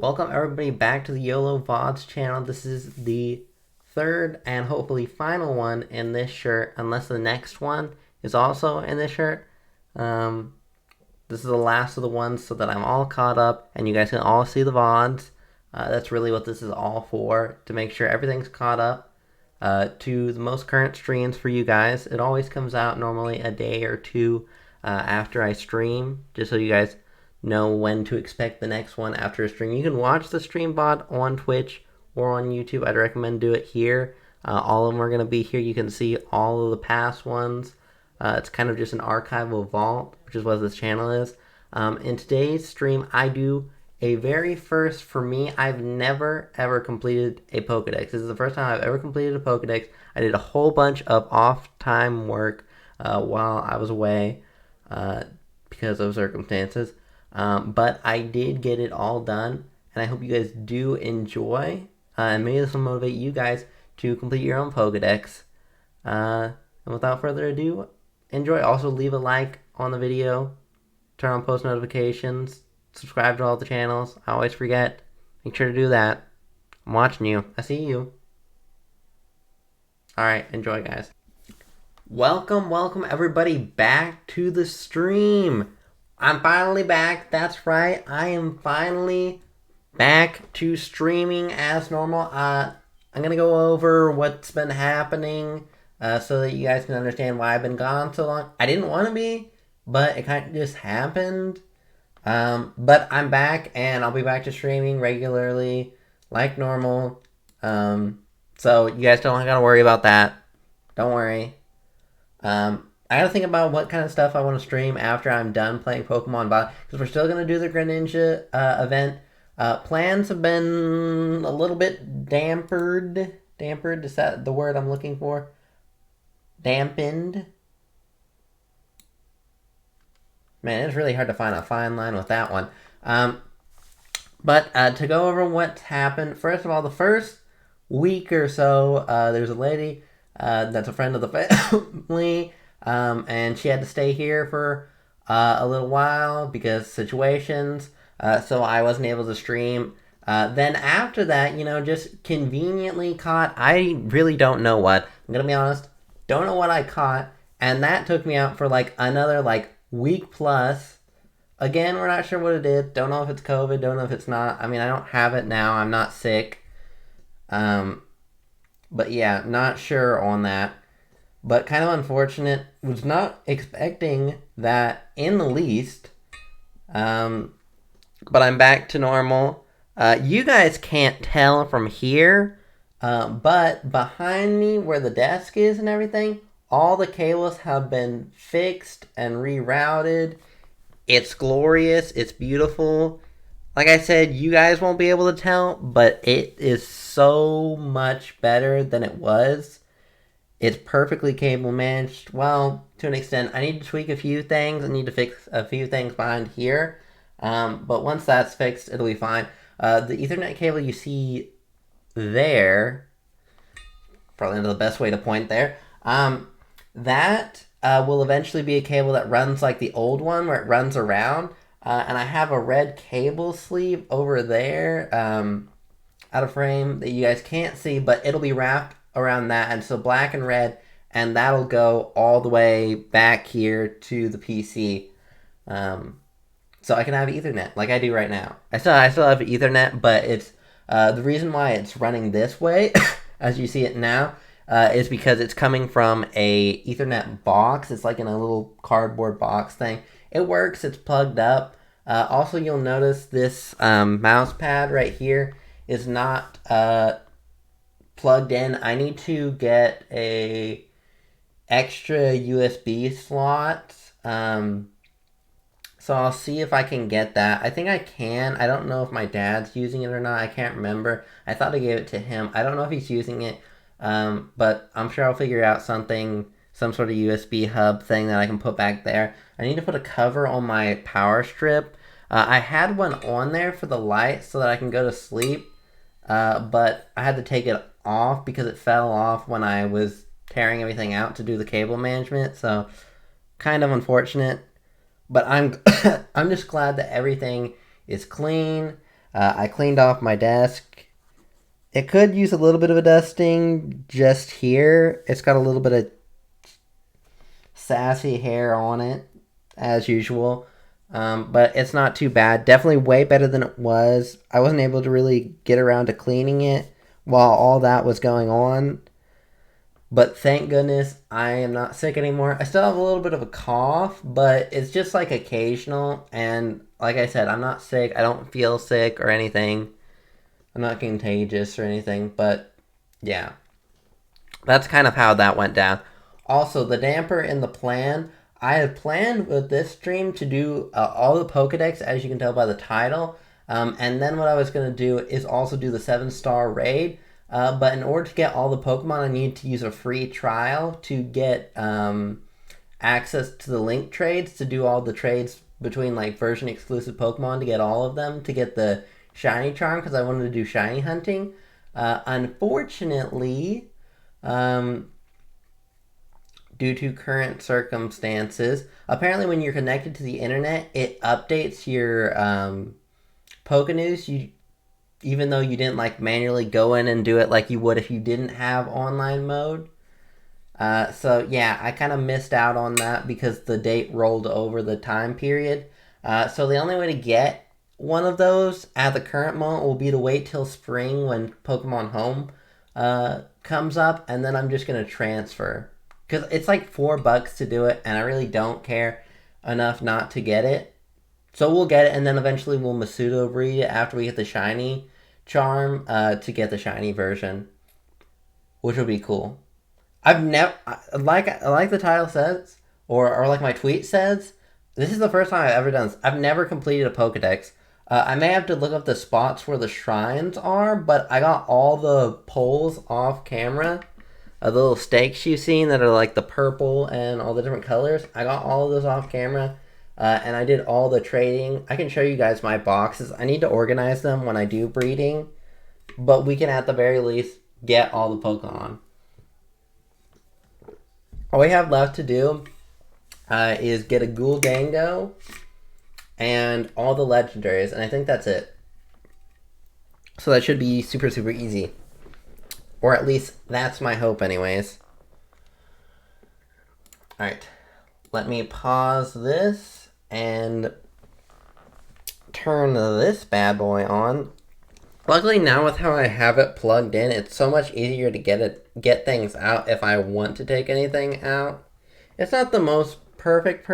Welcome everybody back to the YOLO VODs channel. This is the third and hopefully final one in this shirt, unless the next one is also in this shirt. This is the last of the ones so that I'm all caught up and you guys can all see the VODs. That's really what this is all for, to make sure everything's caught up to the most current streams for you guys. It always comes out normally a day or two after I stream, just so you guys know when to expect the next one after a stream. You can watch the stream VOD on Twitch or on YouTube. I'd recommend do it here. All of them are going to be here. You can see all of the past ones. It's kind of just an archival vault, which is what this channel is. In today's stream, I do a very first for me. I've never ever completed a Pokedex. This is the first time I've ever completed a Pokedex. I did a whole bunch of off-time work while I was away because of circumstances. But I did get it all done, and I hope you guys do enjoy, and maybe this will motivate you guys to complete your own Pokedex. And without further ado, enjoy. Also, leave a like on the video, turn on post notifications, subscribe to all the channels. I always forget. Make sure to do that. I'm watching you. I see you. Alright, enjoy, guys. Welcome everybody back to the stream. I'm finally back. That's right. I am finally back to streaming as normal. I'm going to go over what's been happening so that you guys can understand why I've been gone so long. I didn't want to be, but it kind of just happened. But I'm back, and I'll be back to streaming regularly like normal. So you guys don't got to worry about that. Don't worry. I gotta think about what kind of stuff I want to stream after I'm done playing Pokemon, because we're still gonna do the Greninja event. Plans have been a little bit dampened. Dampened, is that the word I'm looking for? Dampened. Man, it's really hard to find a fine line with that one. But to go over what's happened, first of all, the first week or so, there's a lady that's a friend of the family. And she had to stay here for a little while because situations, so I wasn't able to stream. Then after that, just conveniently caught, I really don't know what. I'm going to be honest, don't know what I caught, and that took me out for another week plus. Again, we're not sure what it is. Don't know if it's COVID, don't know if it's not. I mean, I don't have it now. I'm not sick. But yeah, not sure on that. But kind of unfortunate. Was not expecting that in the least. But I'm back to normal. You guys can't tell from here. But behind me where the desk is and everything, all the cables have been fixed and rerouted. It's glorious. It's beautiful. Like I said, you guys won't be able to tell, but it is so much better than it was. It's perfectly cable managed. Well, to an extent. I need to tweak a few things. I need to fix a few things behind here. But once that's fixed, it'll be fine. The Ethernet cable you see there, probably not the best way to point there, that will eventually be a cable that runs like the old one, where it runs around. And I have a red cable sleeve over there, out of frame, that you guys can't see, but it'll be wrapped around that, and so black and red, and that'll go all the way back here to the PC, so I can have Ethernet like I do right now. I still have Ethernet, but it's the reason why it's running this way, as you see it now, is because it's coming from a Ethernet box. It's like in a little cardboard box thing. It works. It's plugged up. Also, you'll notice this mouse pad right here is not plugged in. I need to get a extra USB slot. So I'll see if I can get that. I think I can. I don't know if my dad's using it or not. I can't remember. I thought I gave it to him. I don't know if he's using it. But I'm sure I'll figure out something, some sort of USB hub thing that I can put back there. I need to put a cover on my power strip. I had one on there for the light so that I can go to sleep. But I had to take it off because it fell off when I was tearing everything out to do the cable management, so kind of unfortunate. But I'm I'm just glad that everything is clean. I cleaned off my desk. It could use a little bit of a dusting just here. It's got a little bit of sassy hair on it, as usual. But it's not too bad. Definitely way better than it was. I wasn't able to really get around to cleaning it while all that was going on. But thank goodness I am not sick anymore. I still have a little bit of a cough, but it's just like occasional. And like I said, I'm not sick. I don't feel sick or anything. I'm not contagious or anything. But yeah, that's kind of how that went down. Also, the damper in the plan, I had planned with this stream to do all the Pokedex, as you can tell by the title. And then what I was going to do is also do the 7-star raid. But in order to get all the Pokemon, I need to use a free trial to get access to the link trades, to do all the trades between like version exclusive Pokemon, to get all of them, to get the shiny charm, because I wanted to do shiny hunting. Unfortunately, due to current circumstances, apparently when you're connected to the internet, it updates your Pokenews. Even though you didn't like manually go in and do it like you would if you didn't have online mode. So yeah, I kind of missed out on that because the date rolled over the time period. So the only way to get one of those at the current moment will be to wait till spring when Pokemon Home comes up, and then I'm just gonna transfer, because it's like $4 to do it, and I really don't care enough not to get it. So we'll get it, and then eventually we'll Masudo breed it after we get the shiny charm to get the shiny version, which will be cool. I've never, like the title says, or like my tweet says, this is the first time I've ever done this. I've never completed a Pokedex. I may have to look up the spots where the shrines are, but I got all the poles off camera. The little stakes you've seen that are like the purple and all the different colors. I got all of those off camera. And I did all the trading. I can show you guys my boxes. I need to organize them when I do breeding. But we can at the very least get all the Pokemon. All we have left to do is get a Guldango and all the legendaries. And I think that's it. So that should be super, super easy. Or at least that's my hope anyways. Alright. Let me pause this and turn this bad boy on. Luckily now with how I have it plugged in, it's so much easier to get things out if I want to take anything out. It's not the most perfect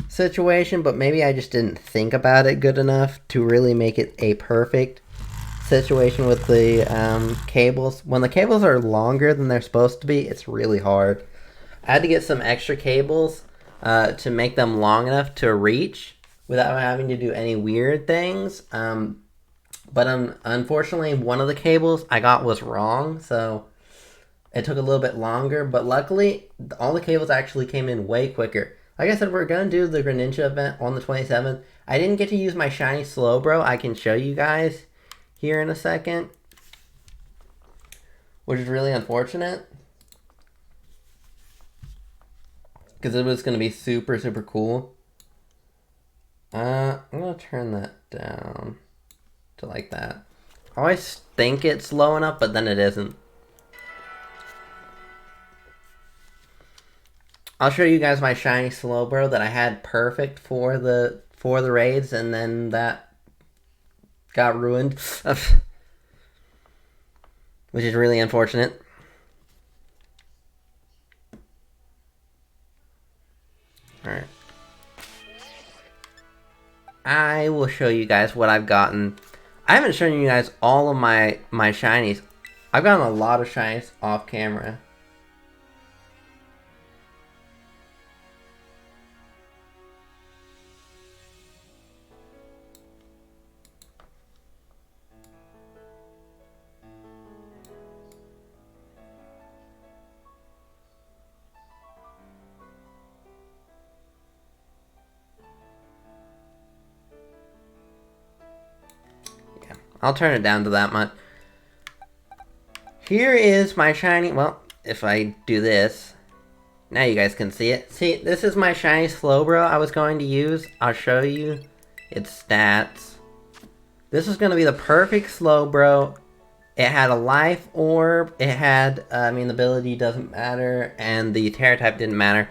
situation, but maybe I just didn't think about it good enough to really make it a perfect situation with the cables. When the cables are longer than they're supposed to be, it's really hard. I had to get some extra cables to make them long enough to reach without having to do any weird things. But unfortunately, one of the cables I got was wrong, so it took a little bit longer. But luckily, all the cables actually came in way quicker. Like I said, we're going to do the Greninja event on the 27th. I didn't get to use my shiny Slowbro. I can show you guys here in a second, which is really unfortunate, because it was going to be super, super cool. I'm going to turn that down to like that. I always think it's low enough, but then it isn't. I'll show you guys my shiny Slowbro that I had perfect for the raids, and then that got ruined. Which is really unfortunate. Alright. I will show you guys what I've gotten. I haven't shown you guys all of my shinies. I've gotten a lot of shinies off camera. I'll turn it down to that much. Here is my shiny, well, if I do this, now you guys can see it. See, this is my shiny Slowbro I was going to use. I'll show you its stats. This was going to be the perfect Slowbro. It had a life orb. It had, the ability doesn't matter, and the Terra type didn't matter.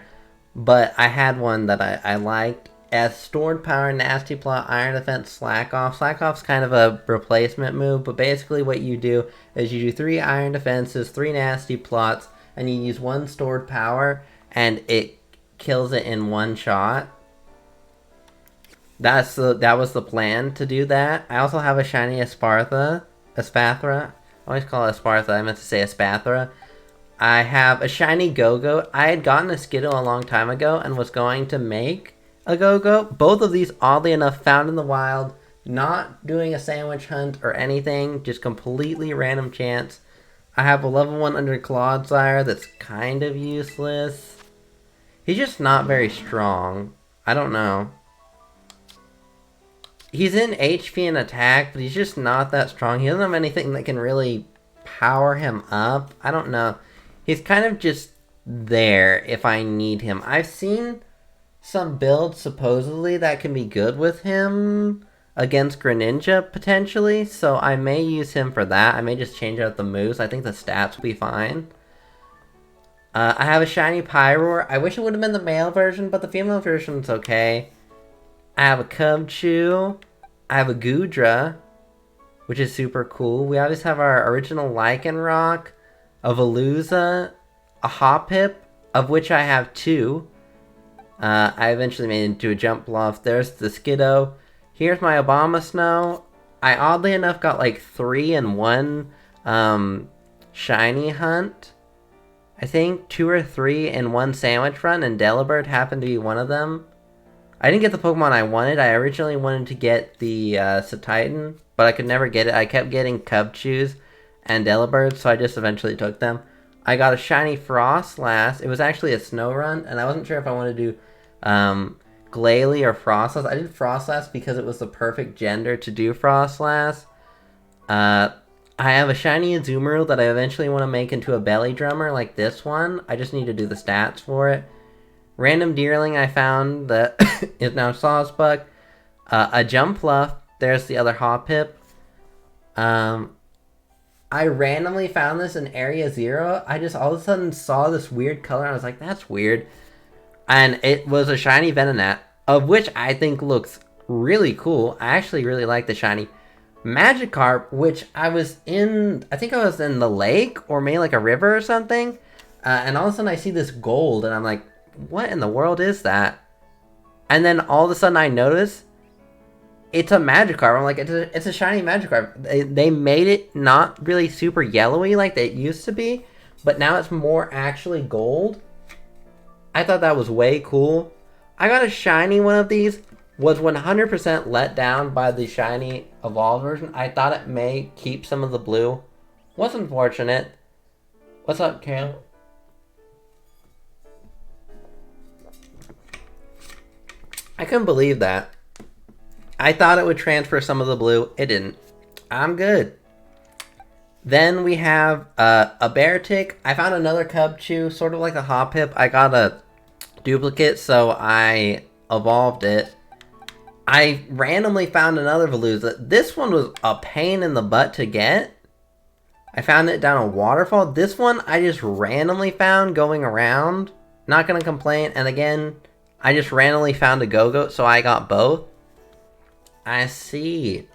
But I had one that I liked. As stored power, nasty plot, iron defense, slack off. Slack off's kind of a replacement move, but basically what you do is you do 3 iron defenses, 3 nasty plots, and you use 1 stored power, and it kills it in 1 shot. That was the plan to do that. I also have a shiny Espathra. I always call it Espartha. I meant to say Espathra. I have a shiny Go-Go. I had gotten a Skittle a long time ago and was going to make a Go-Go. Both of these, oddly enough, found in the wild. Not doing a sandwich hunt or anything. Just completely random chance. I have a level 1 under Clodsire that's kind of useless. He's just not very strong. I don't know. He's in HP and attack, but he's just not that strong. He doesn't have anything that can really power him up. I don't know. He's kind of just there if I need him. I've seen some builds supposedly that can be good with him against Greninja potentially, so I may use him for that. I may just change out the moves. I think the stats will be fine. I have a shiny Pyroar. I wish it would have been the male version, but the female version's okay. I have a Cubchoo. I have a Goodra, which is super cool. We always have our original Lycanroc, a Veluza, a Hoppip, of which I have 2. I eventually made it into a Jump Bluff. There's the Skiddo. Here's my Abomasnow. I oddly enough got like 3 in 1 shiny hunt. I think 2 or 3 in 1 sandwich run, and Delibird happened to be one of them. I didn't get the Pokemon I wanted. I originally wanted to get the Titan, but I could never get it. I kept getting Cubchoos and Delibirds, so I just eventually took them. I got a shiny Frostlass. It was actually a snow run, and I wasn't sure if I wanted to do Glalie or Frostlass. I did Frostlass because it was the perfect gender to do Frostlass. I have a shiny Azumarill that I eventually want to make into a belly drummer like this one. I just need to do the stats for it. Random Deerling I found that is now Sawsbuck. A Jumpluff. There's the other Hoppip. I randomly found this in Area 0. I just all of a sudden saw this weird color and I was like, that's weird. And it was a shiny Venonat, of which I think looks really cool. I actually really like the shiny Magikarp, which I think I was in the lake or maybe like a river or something. And all of a sudden I see this gold and I'm like, what in the world is that? And then all of a sudden I notice it's a Magikarp. I'm like, it's a shiny Magikarp. They made it not really super yellowy like they used to be, but now it's more actually gold. I thought that was way cool. I got a shiny one of these. Was 100% let down by the shiny evolved version. I thought it may keep some of the blue. Was unfortunate. What's up, Cam? I couldn't believe that. I thought it would transfer some of the blue. It didn't. I'm good. Then we have a Beartic. I found another Cubchoo, sort of like a Hoppip. I got a duplicate, so I evolved it. I randomly found another Veluza. This one was a pain in the butt to get. I found it down a waterfall. This one I just randomly found going around. Not gonna complain. And again, I just randomly found a Go-Go, so I got both. I see.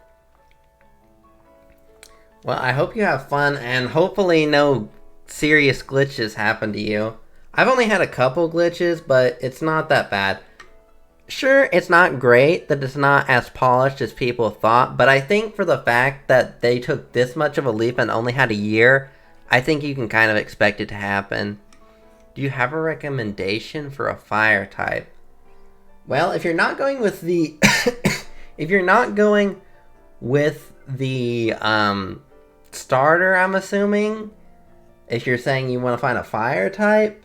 Well, I hope you have fun, and hopefully no serious glitches happen to you. I've only had a couple glitches, but it's not that bad. Sure, it's not great that it's not as polished as people thought, but I think for the fact that they took this much of a leap and only had a year, I think you can kind of expect it to happen. Do you have a recommendation for a fire type? Well, if you're not going with the starter, I'm assuming, if you're saying you want to find a fire type,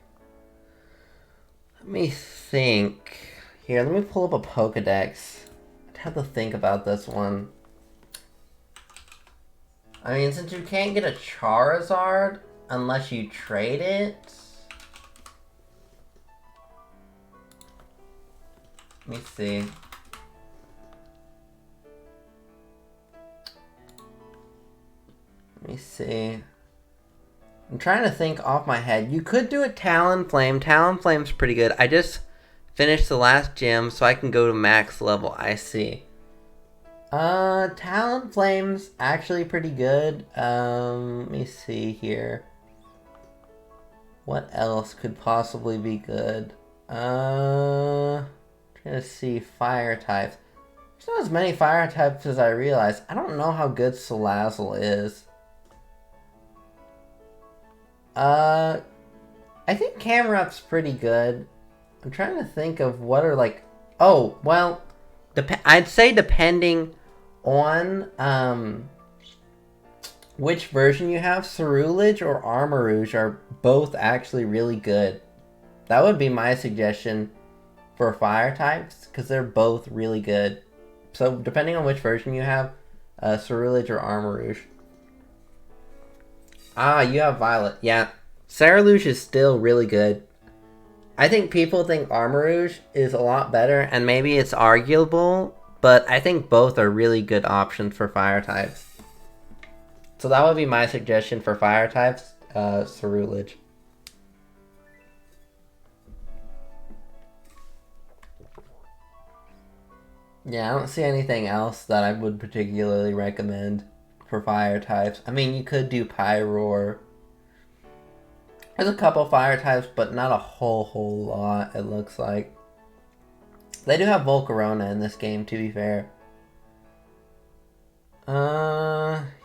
let me think. Here, let me pull up a Pokedex. I'd have to think about this one. I mean, since you can't get a Charizard unless you trade it. Let me see. me see. I'm trying to think off my head. You could do a Talonflame. Talonflame's pretty good. I just finished the last gym, so I can go to max level. I see. Talonflame's actually pretty good. Let me see here. What else could possibly be good? Trying to see fire types. There's not as many fire types as I realized. I don't know how good Salazzle is. I think Camerup's pretty good. I'm trying to think of what are like... Oh, well, I'd say depending on which version you have, Ceruledge or Armarouge are both actually really good. That would be my suggestion for fire types, because they're both really good. So depending on which version you have, Ceruledge or Armarouge. Ah, you have Violet. Yeah, Ceruledge is still really good. I think people think Armarouge is a lot better, and maybe it's arguable, but I think both are really good options for fire types. So that would be my suggestion for fire types, Ceruledge. Yeah, I don't see anything else that I would particularly recommend for fire types. I mean, you could do Pyroar. There's a couple fire types, but not a whole lot, it looks like. They do have Volcarona in this game, to be fair.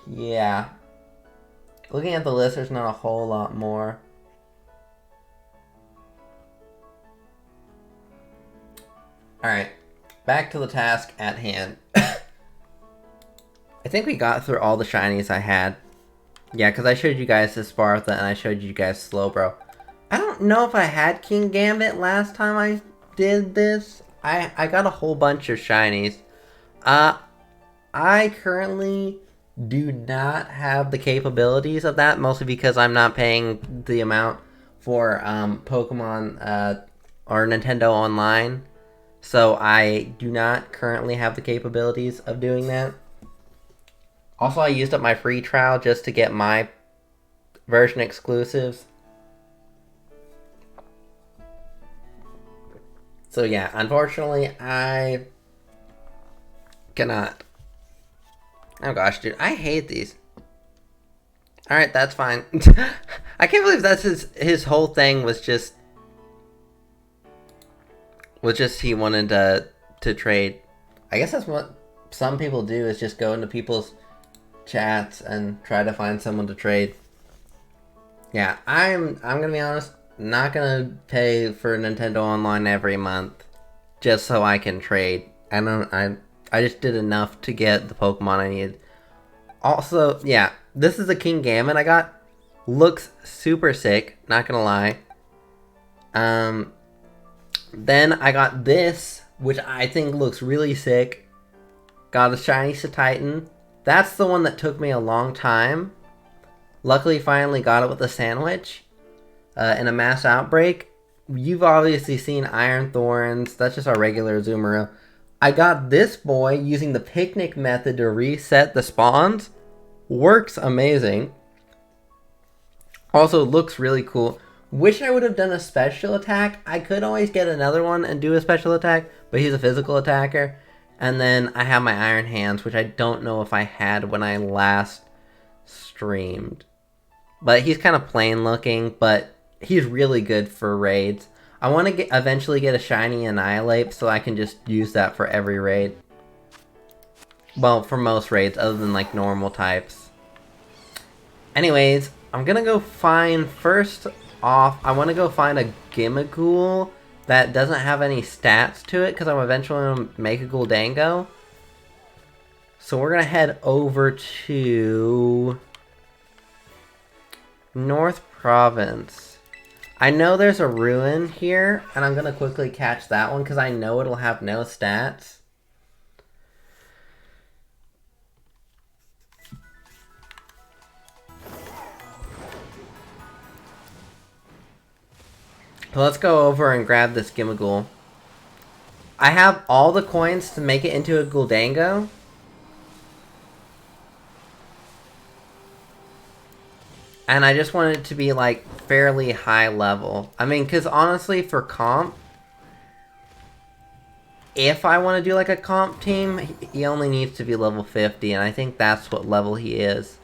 Yeah. Looking at the list, there's not a whole lot more. Alright, back to the task at hand. I think we got through all the shinies I had. Yeah, because I showed you guys this Spartha and I showed you guys Slowbro. I don't know if I had King Gambit last time I did this. I got a whole bunch of shinies. I currently do not have the capabilities of that, mostly because I'm not paying the amount for Pokemon or Nintendo Online. So I do not currently have the capabilities of doing that. Also, I used up my free trial just to get my version exclusives. So yeah, unfortunately, I cannot. Oh gosh, dude, I hate these. Alright, that's fine. I can't believe that's his whole thing was just he wanted to trade. I guess that's what some people do, is just go into people's chats and try to find someone to trade. Yeah, I'm gonna be honest, not gonna pay for Nintendo Online every month just so I can trade. I just did enough to get the Pokemon I needed. Also, yeah, this is a King Gambit I got. Looks super sick, not gonna lie. Then I got this, which I think looks really sick. Got a shiny Titan. That's the one that took me a long time. Luckily, finally got it with a sandwich in a mass outbreak. You've obviously seen Iron Thorns. That's just our regular Azumarill. I got this boy using the picnic method to reset the spawns. Works amazing. Also looks really cool. Wish I would have done a special attack. I could always get another one and do a special attack, but he's a physical attacker. And then I have my Iron Hands, which I don't know if I had when I last streamed. But he's kind of plain looking, but he's really good for raids. I want to eventually get a shiny Annihilate so I can just use that for every raid. Well, for most raids, other than like normal types. Anyways, I'm gonna go find, first off, I want to go find a Gimmighoul that doesn't have any stats to it, because I'm eventually going to make a Guldango. So we're going to head over to North Province. I know there's a ruin here, and I'm going to quickly catch that one, because I know it'll have no stats. So let's go over and grab this Gimmighoul. I have all the coins to make it into a Guldango. And I just want it to be, like, fairly high level. I mean, because honestly, for comp, if I want to do, like, a comp team, he only needs to be level 50, and I think that's what level he is.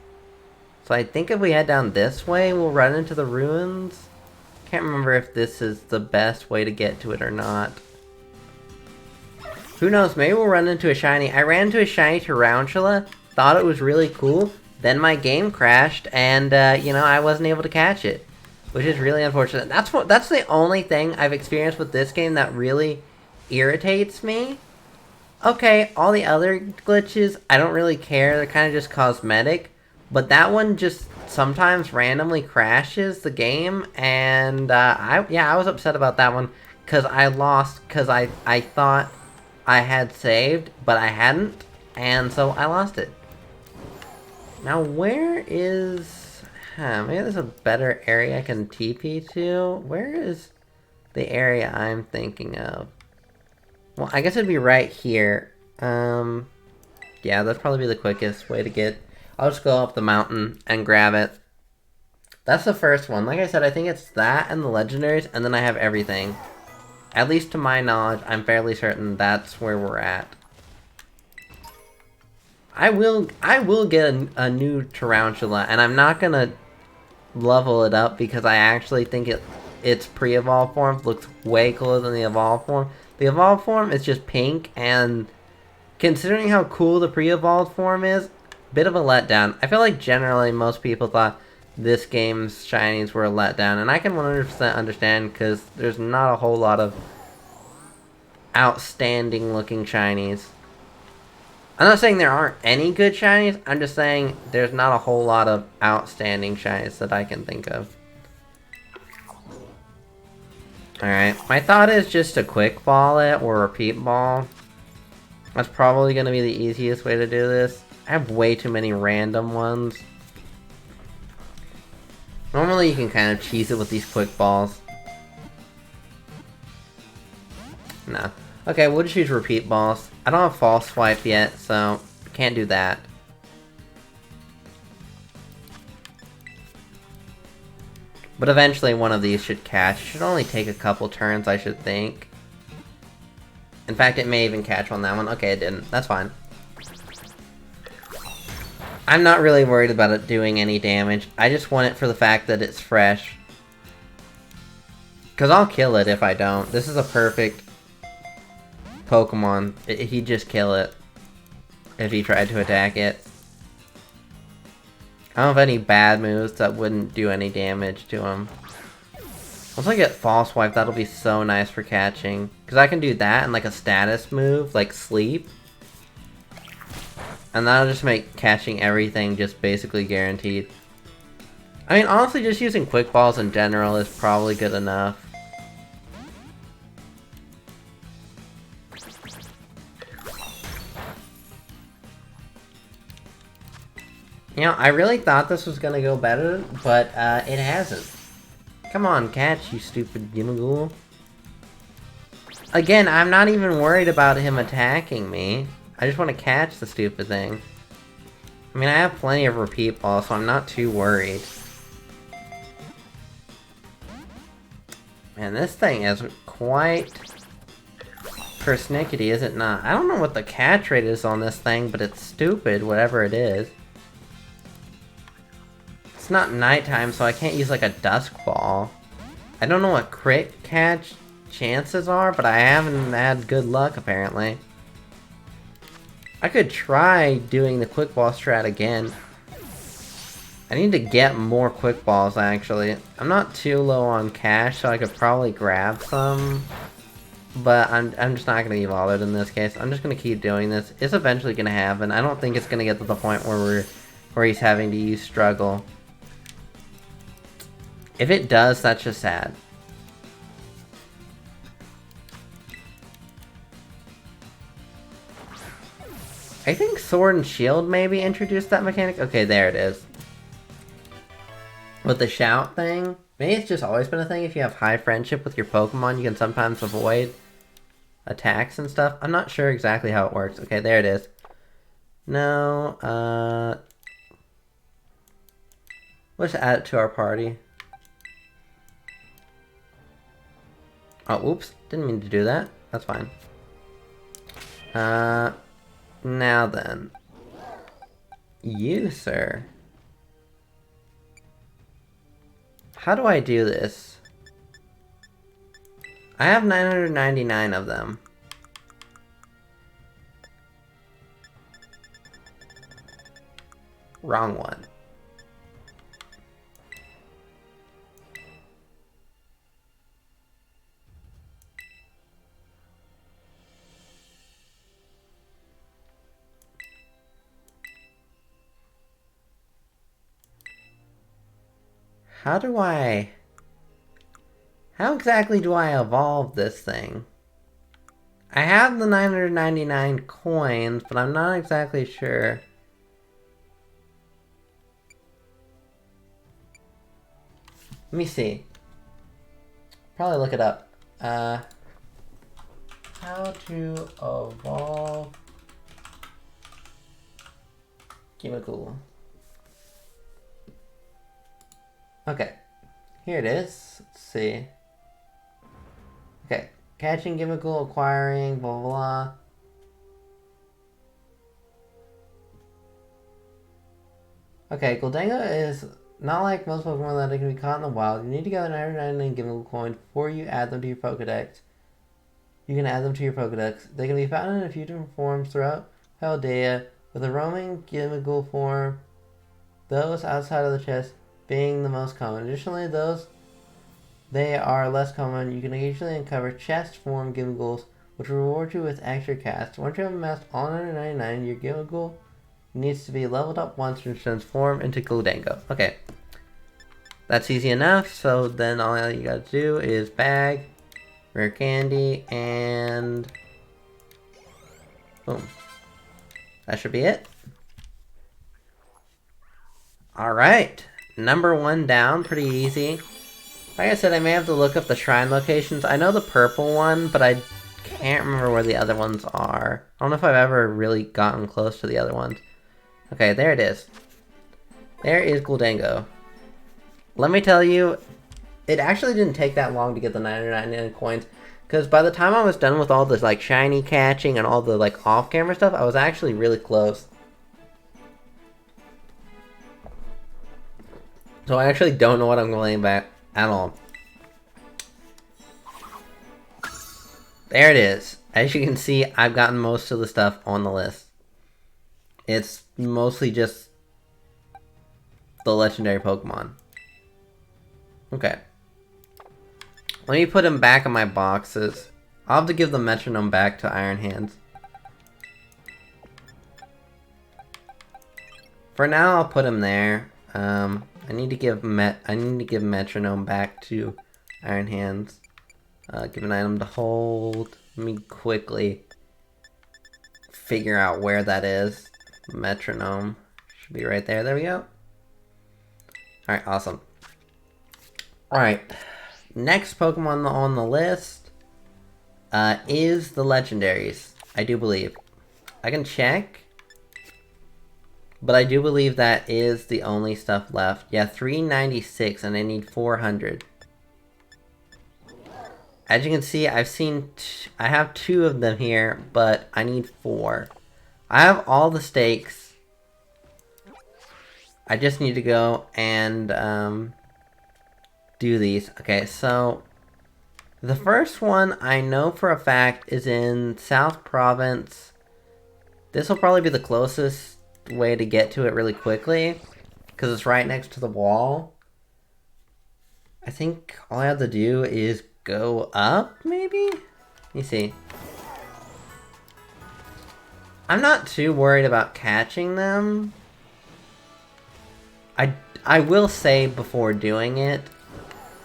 So I think if we head down this way, we'll run into the ruins. Can't remember if this is the best way to get to it or not. Who knows, maybe we'll run into a shiny. I ran into a shiny tarantula, thought it was really cool, then my game crashed, and, you know, I wasn't able to catch it. Which is really unfortunate. That's the only thing I've experienced with this game that really irritates me. Okay, all the other glitches, I don't really care, they're kind of just cosmetic. But that one just sometimes randomly crashes the game, and I was upset about that one, because I lost, because I thought I had saved, but I hadn't, and so I lost it. Now where is... maybe there's a better area I can TP to? Where is the area I'm thinking of? Well, I guess it'd be right here. Yeah, that'd probably be the quickest way to get... I'll just go up the mountain and grab it. That's the first one. Like I said, I think it's that and the legendaries, and then I have everything. At least to my knowledge, I'm fairly certain that's where we're at. I will get a new tarantula, and I'm not gonna level it up because I actually think its pre-evolved form looks way cooler than the evolved form. The evolved form is just pink, and considering how cool the pre-evolved form is, bit of a letdown. I feel like generally most people thought this game's shinies were a letdown, and I can 100% understand because there's not a whole lot of outstanding looking shinies. I'm not saying there aren't any good shinies, I'm just saying there's not a whole lot of outstanding shinies that I can think of. Alright, my thought is just to quick ball it or repeat ball. That's probably going to be the easiest way to do this. I have way too many random ones. Normally you can kind of cheese it with these quick balls. No. Okay, we'll just use repeat balls. I don't have false swipe yet, so can't do that. But eventually one of these should catch. It should only take a couple turns, I should think. In fact, it may even catch on that one. Okay, it didn't. That's fine. I'm not really worried about it doing any damage. I just want it for the fact that it's fresh. Because I'll kill it if I don't. This is a perfect Pokemon. He'd just kill it if he tried to attack it. I don't have any bad moves that wouldn't do any damage to him. Once I get False Swipe, that'll be so nice for catching. Because I can do that and like a status move, like Sleep. And that'll just make catching everything just basically guaranteed. I mean, honestly, just using quick balls in general is probably good enough. You know, I really thought this was gonna go better, but it hasn't. Come on, catch, you stupid Gimmighoul. Again, I'm not even worried about him attacking me. I just want to catch the stupid thing. I mean, I have plenty of repeat balls, so I'm not too worried. Man, this thing is quite persnickety, is it not? I don't know what the catch rate is on this thing, but it's stupid, whatever it is. It's not nighttime, so I can't use like a dusk ball. I don't know what crit catch chances are, but I haven't had good luck apparently. I could try doing the quick ball strat again. I need to get more quick balls actually. I'm not too low on cash, so I could probably grab some. But I'm just not going to be bothered in this case. I'm just going to keep doing this. It's eventually going to happen. I don't think it's going to get to the point where he's having to use struggle. If it does, that's just sad. I think Sword and Shield maybe introduced that mechanic. Okay, there it is. With the shout thing, maybe it's just always been a thing. If you have high friendship with your Pokemon, you can sometimes avoid attacks and stuff. I'm not sure exactly how it works. Okay, there it is. No, Let's add it to our party. Oh, oops. Didn't mean to do that. That's fine. Now then. You, sir. How do I do this? I have 999 of them. Wrong one. How exactly do I evolve this thing? I have the 999 coins, but I'm not exactly sure. Let me see. Probably look it up. How to evolve Chemical. Okay, here it is. Let's see. Okay, catching, chemical, acquiring, blah blah blah. Okay, Gholdengo is not like most Pokemon that can be caught in the wild. You need to gather 999 chemical coins before you add them to your Pokedex. You can add them to your Pokedex. They can be found in a few different forms throughout Paldea, with a roaming chemical form, those outside of the chest being the most common. Additionally, they are less common. You can occasionally uncover chest form Gimmigholes, which reward you with extra casts. Once you have amassed all 999, your Gimmighoul needs to be leveled up once to transform into Gholdengo. Okay. That's easy enough, so then all you gotta do is bag, rare candy, and boom. That should be it. Alright. Number 1 down, pretty easy. Like I said, I may have to look up the shrine locations. I know the purple one, but I can't remember where the other ones are. I don't know if I've ever really gotten close to the other ones. Okay, there it is. There is Gholdengo. Let me tell you, it actually didn't take that long to get the 999 coins, because by the time I was done with all this like shiny catching and all the like off-camera stuff, I was actually really close. So I actually don't know what I'm going back at all. There it is. As you can see, I've gotten most of the stuff on the list. It's mostly just the legendary Pokemon. Okay. Let me put him back in my boxes. I'll have to give the metronome back to Iron Hands. For now, I'll put him there. I need to give metronome back to Iron Hands. Give an item to hold. Let me quickly figure out where that is. Metronome should be right there. There we go. Alright, awesome. Alright, next Pokemon on the list is the legendaries, I do believe. I can check, but I do believe that is the only stuff left. Yeah, 396 and I need 400. As you can see, I have 2 of them here, but I need 4. I have all the stakes. I just need to go and do these. Okay, so the first one I know for a fact is in South Province. This will probably be the closest way to get to it really quickly, because it's right next to the wall. I think all I have to do is go up, maybe? Let me see. I'm not too worried about catching them. I will say before doing it,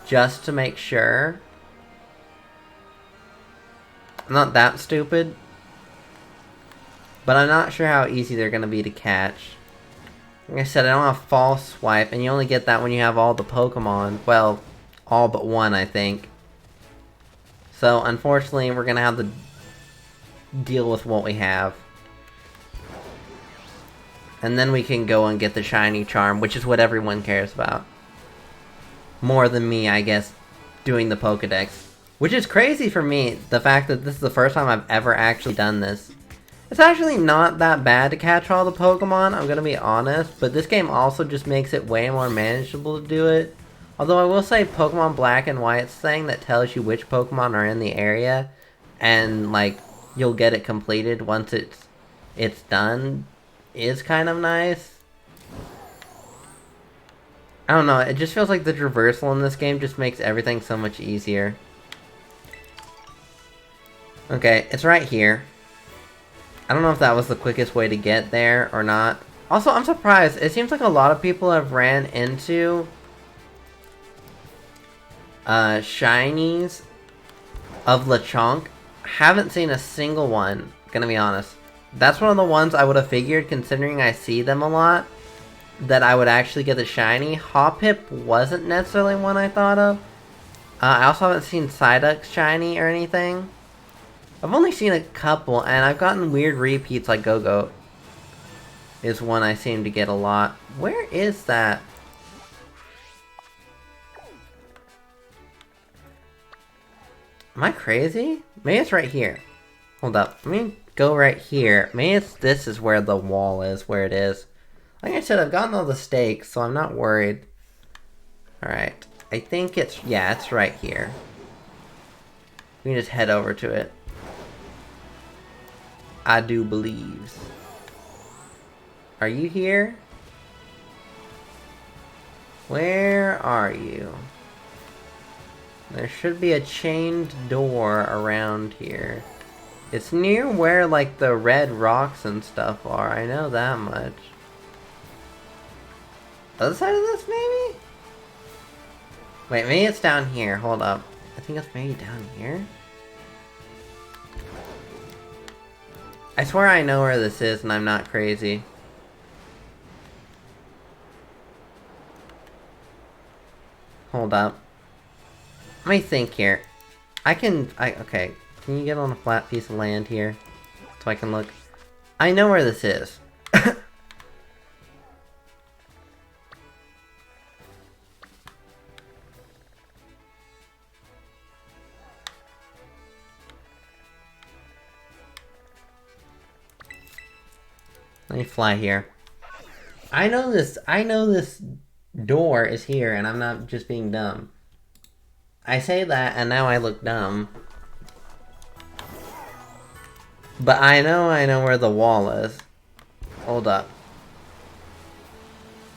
just to make sure. I'm not that stupid. But I'm not sure how easy they're going to be to catch. Like I said, I don't have False Swipe, and you only get that when you have all the Pokemon. Well, all but one, I think. So, unfortunately, we're going to have to deal with what we have. And then we can go and get the shiny charm, which is what everyone cares about. More than me, I guess, doing the Pokedex. Which is crazy for me, the fact that this is the first time I've ever actually done this. It's actually not that bad to catch all the Pokemon, I'm gonna be honest, but this game also just makes it way more manageable to do it. Although I will say Pokemon Black and White's thing that tells you which Pokemon are in the area, and like, you'll get it completed once it's done, is kind of nice. I don't know, it just feels like the traversal in this game just makes everything so much easier. Okay, it's right here. I don't know if that was the quickest way to get there or not. Also, I'm surprised. It seems like a lot of people have ran into shinies of Lechonk. Haven't seen a single one, gonna be honest. That's one of the ones I would have figured, considering I see them a lot, that I would actually get the shiny. Hoppip wasn't necessarily one I thought of. I also haven't seen Psyduck shiny or anything. I've only seen a couple, and I've gotten weird repeats like Go-Go is one I seem to get a lot. Where is that? Am I crazy? Maybe it's right here. Hold up. Let me go right here. Maybe this is where the wall is, where it is. Like I said, I've gotten all the stakes, so I'm not worried. Alright. I think it's... yeah, it's right here. We can just head over to it. I do believe. Are you here? Where are you? There should be a chained door around here. It's near where, like, the red rocks and stuff are. I know that much. Other side of this, maybe? Wait, maybe it's down here. Hold up. I think it's maybe down here? I swear I know where this is and I'm not crazy. Hold up. Let me think here. Okay. Can you get on a flat piece of land here? So I can look. I know where this is. Let me fly here. I know this door is here and I'm not just being dumb. I say that and now I look dumb. But I know where the wall is. Hold up.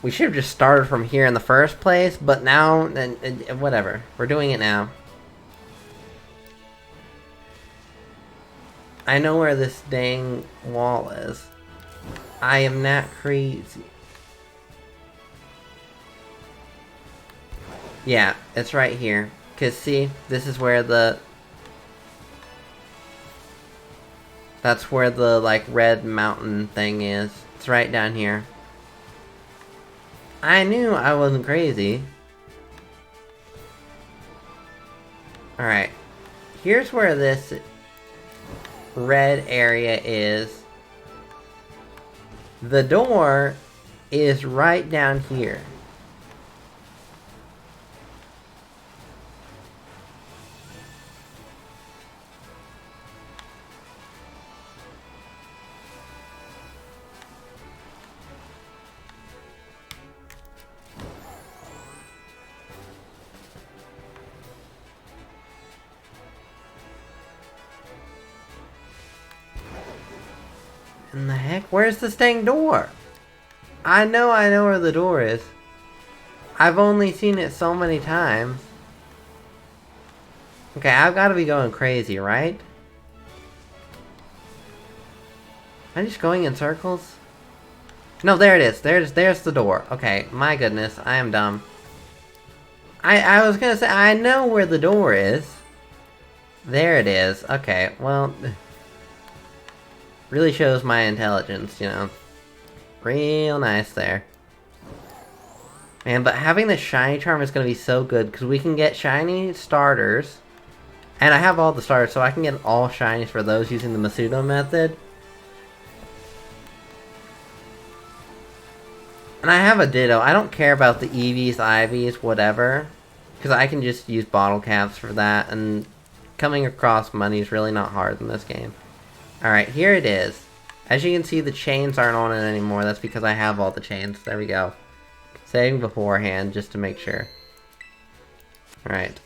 We should have just started from here in the first place, but now, whatever. We're doing it now. I know where this dang wall is. I am not crazy. Yeah, it's right here. Cause see, this is where that's where the, like, red mountain thing is. It's right down here. I knew I wasn't crazy. Alright. Here's where this red area is. The door is right down here. In the heck? Where's this dang door? I know where the door is. I've only seen it so many times. Okay, I've got to be going crazy, right? Am I just going in circles? No, there it is. There's the door. Okay, my goodness, I am dumb. I was gonna say, I know where the door is. There it is. Okay, well... really shows my intelligence, you know. Real nice there. Man, but having the shiny charm is going to be so good, because we can get shiny starters. And I have all the starters, so I can get all shinies for those using the Masudo method. And I have a Ditto. I don't care about the EVs, IVs, whatever. Because I can just use bottle caps for that. And coming across money is really not hard in this game. Alright, here it is. As you can see, the chains aren't on it anymore. That's because I have all the chains. There we go. Saving beforehand, just to make sure. Alright.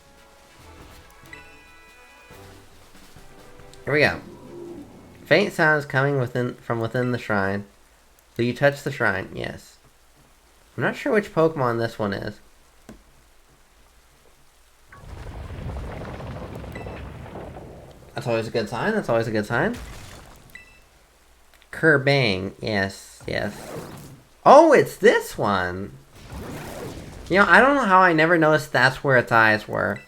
Here we go. Faint sound is coming from within the shrine. Will you touch the shrine? Yes. I'm not sure which Pokemon this one is. That's always a good sign. That's always a good sign. Kerbang. Yes, yes. Oh, it's this one! You know, I don't know how I never noticed that's where its eyes were.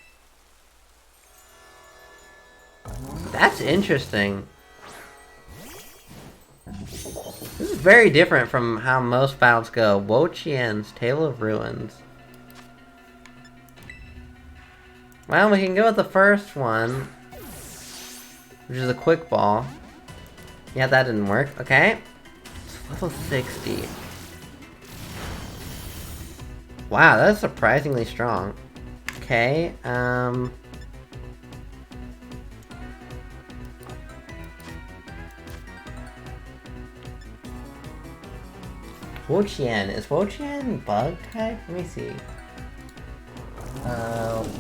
That's interesting. This is very different from how most battles go. Wo-Chien's Tale of Ruins. Well, we can go with the first one, which is a quick ball. Yeah, that didn't work. Okay. It's level 60. Wow, that's surprisingly strong. Okay, Wo-Chien. Is Wo-Chien bug type? Let me see.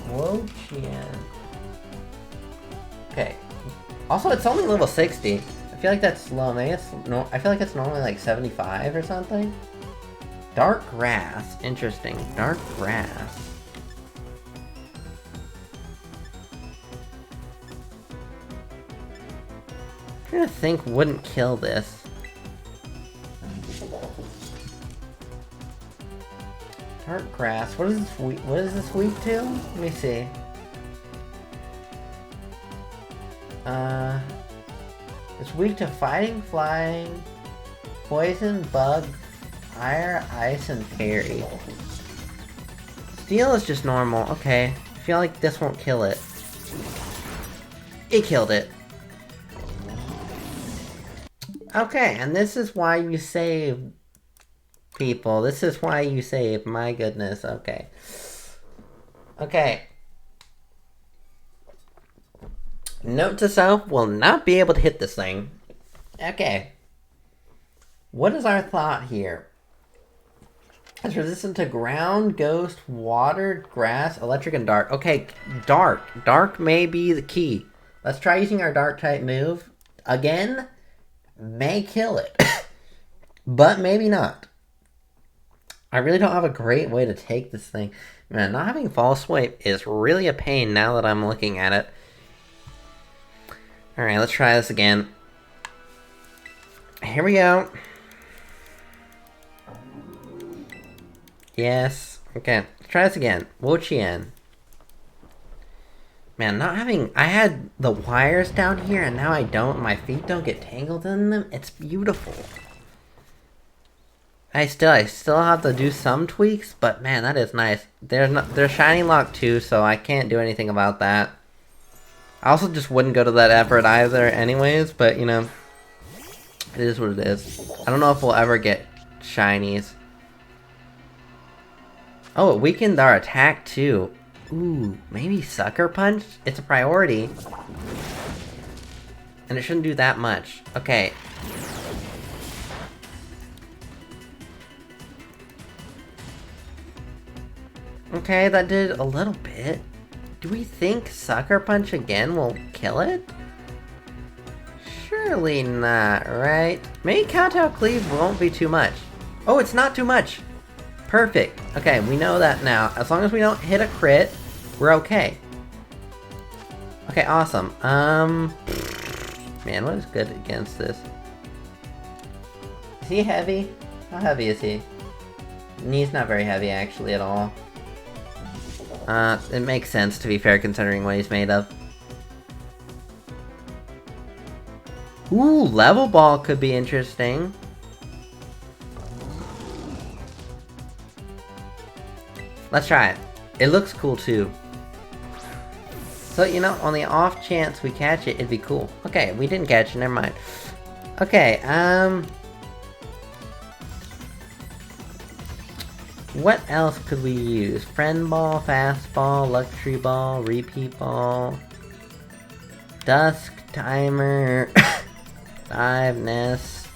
Wo-Chien. Okay. Also, it's only level 60. I feel like that's low. Maybe it's no. I feel like it's normally like 75 or something. Dark grass. Interesting. Dark grass. I'm trying to think wouldn't kill this. Dark grass. What is this weak? What is this weak to? Let me see. It's weak to fighting, flying, poison, bug, fire, ice, and fairy. Steel is just normal. Okay. I feel like this won't kill it. It killed it. Okay, and this is why you save people. This is why you save. My goodness. Okay. Okay. Note to self, will not be able to hit this thing. Okay. What is our thought here? It's resistant to ground, ghost, water, grass, electric, and dark. Okay, dark. Dark may be the key. Let's try using our dark type move. Again, may kill it. But maybe not. I really don't have a great way to take this thing. Man, not having false swipe is really a pain now that I'm looking at it. Alright, let's try this again. Here we go. Yes. Okay, let's try this again. Wo-Chien. Man, not having... I had the wires down here and now I don't. My feet don't get tangled in them. It's beautiful. I still have to do some tweaks, but man, that is nice. They're shiny locked too, so I can't do anything about that. I also just wouldn't go to that effort either anyways, but you know, it is what it is. I don't know if we'll ever get shinies. Oh, it weakened our attack too. Ooh, maybe Sucker Punch? It's a priority. And it shouldn't do that much. Okay. Okay, that did a little bit. Do we think Sucker Punch again will kill it? Surely not, right? Maybe Kowtow Cleave won't be too much. Oh, it's not too much! Perfect. Okay, we know that now. As long as we don't hit a crit, we're okay. Okay, awesome. Man, what is good against this? Is he heavy? How heavy is he? He's not very heavy, actually, at all. It makes sense, to be fair, considering what he's made of. Ooh, Level Ball could be interesting. Let's try it. It looks cool, too. So, you know, on the off chance we catch it, it'd be cool. Okay, we didn't catch it, never mind. Okay, What else could we use? Friend Ball, Fastball, Luxury Ball, Repeat Ball, Dusk Timer, Dive Nest.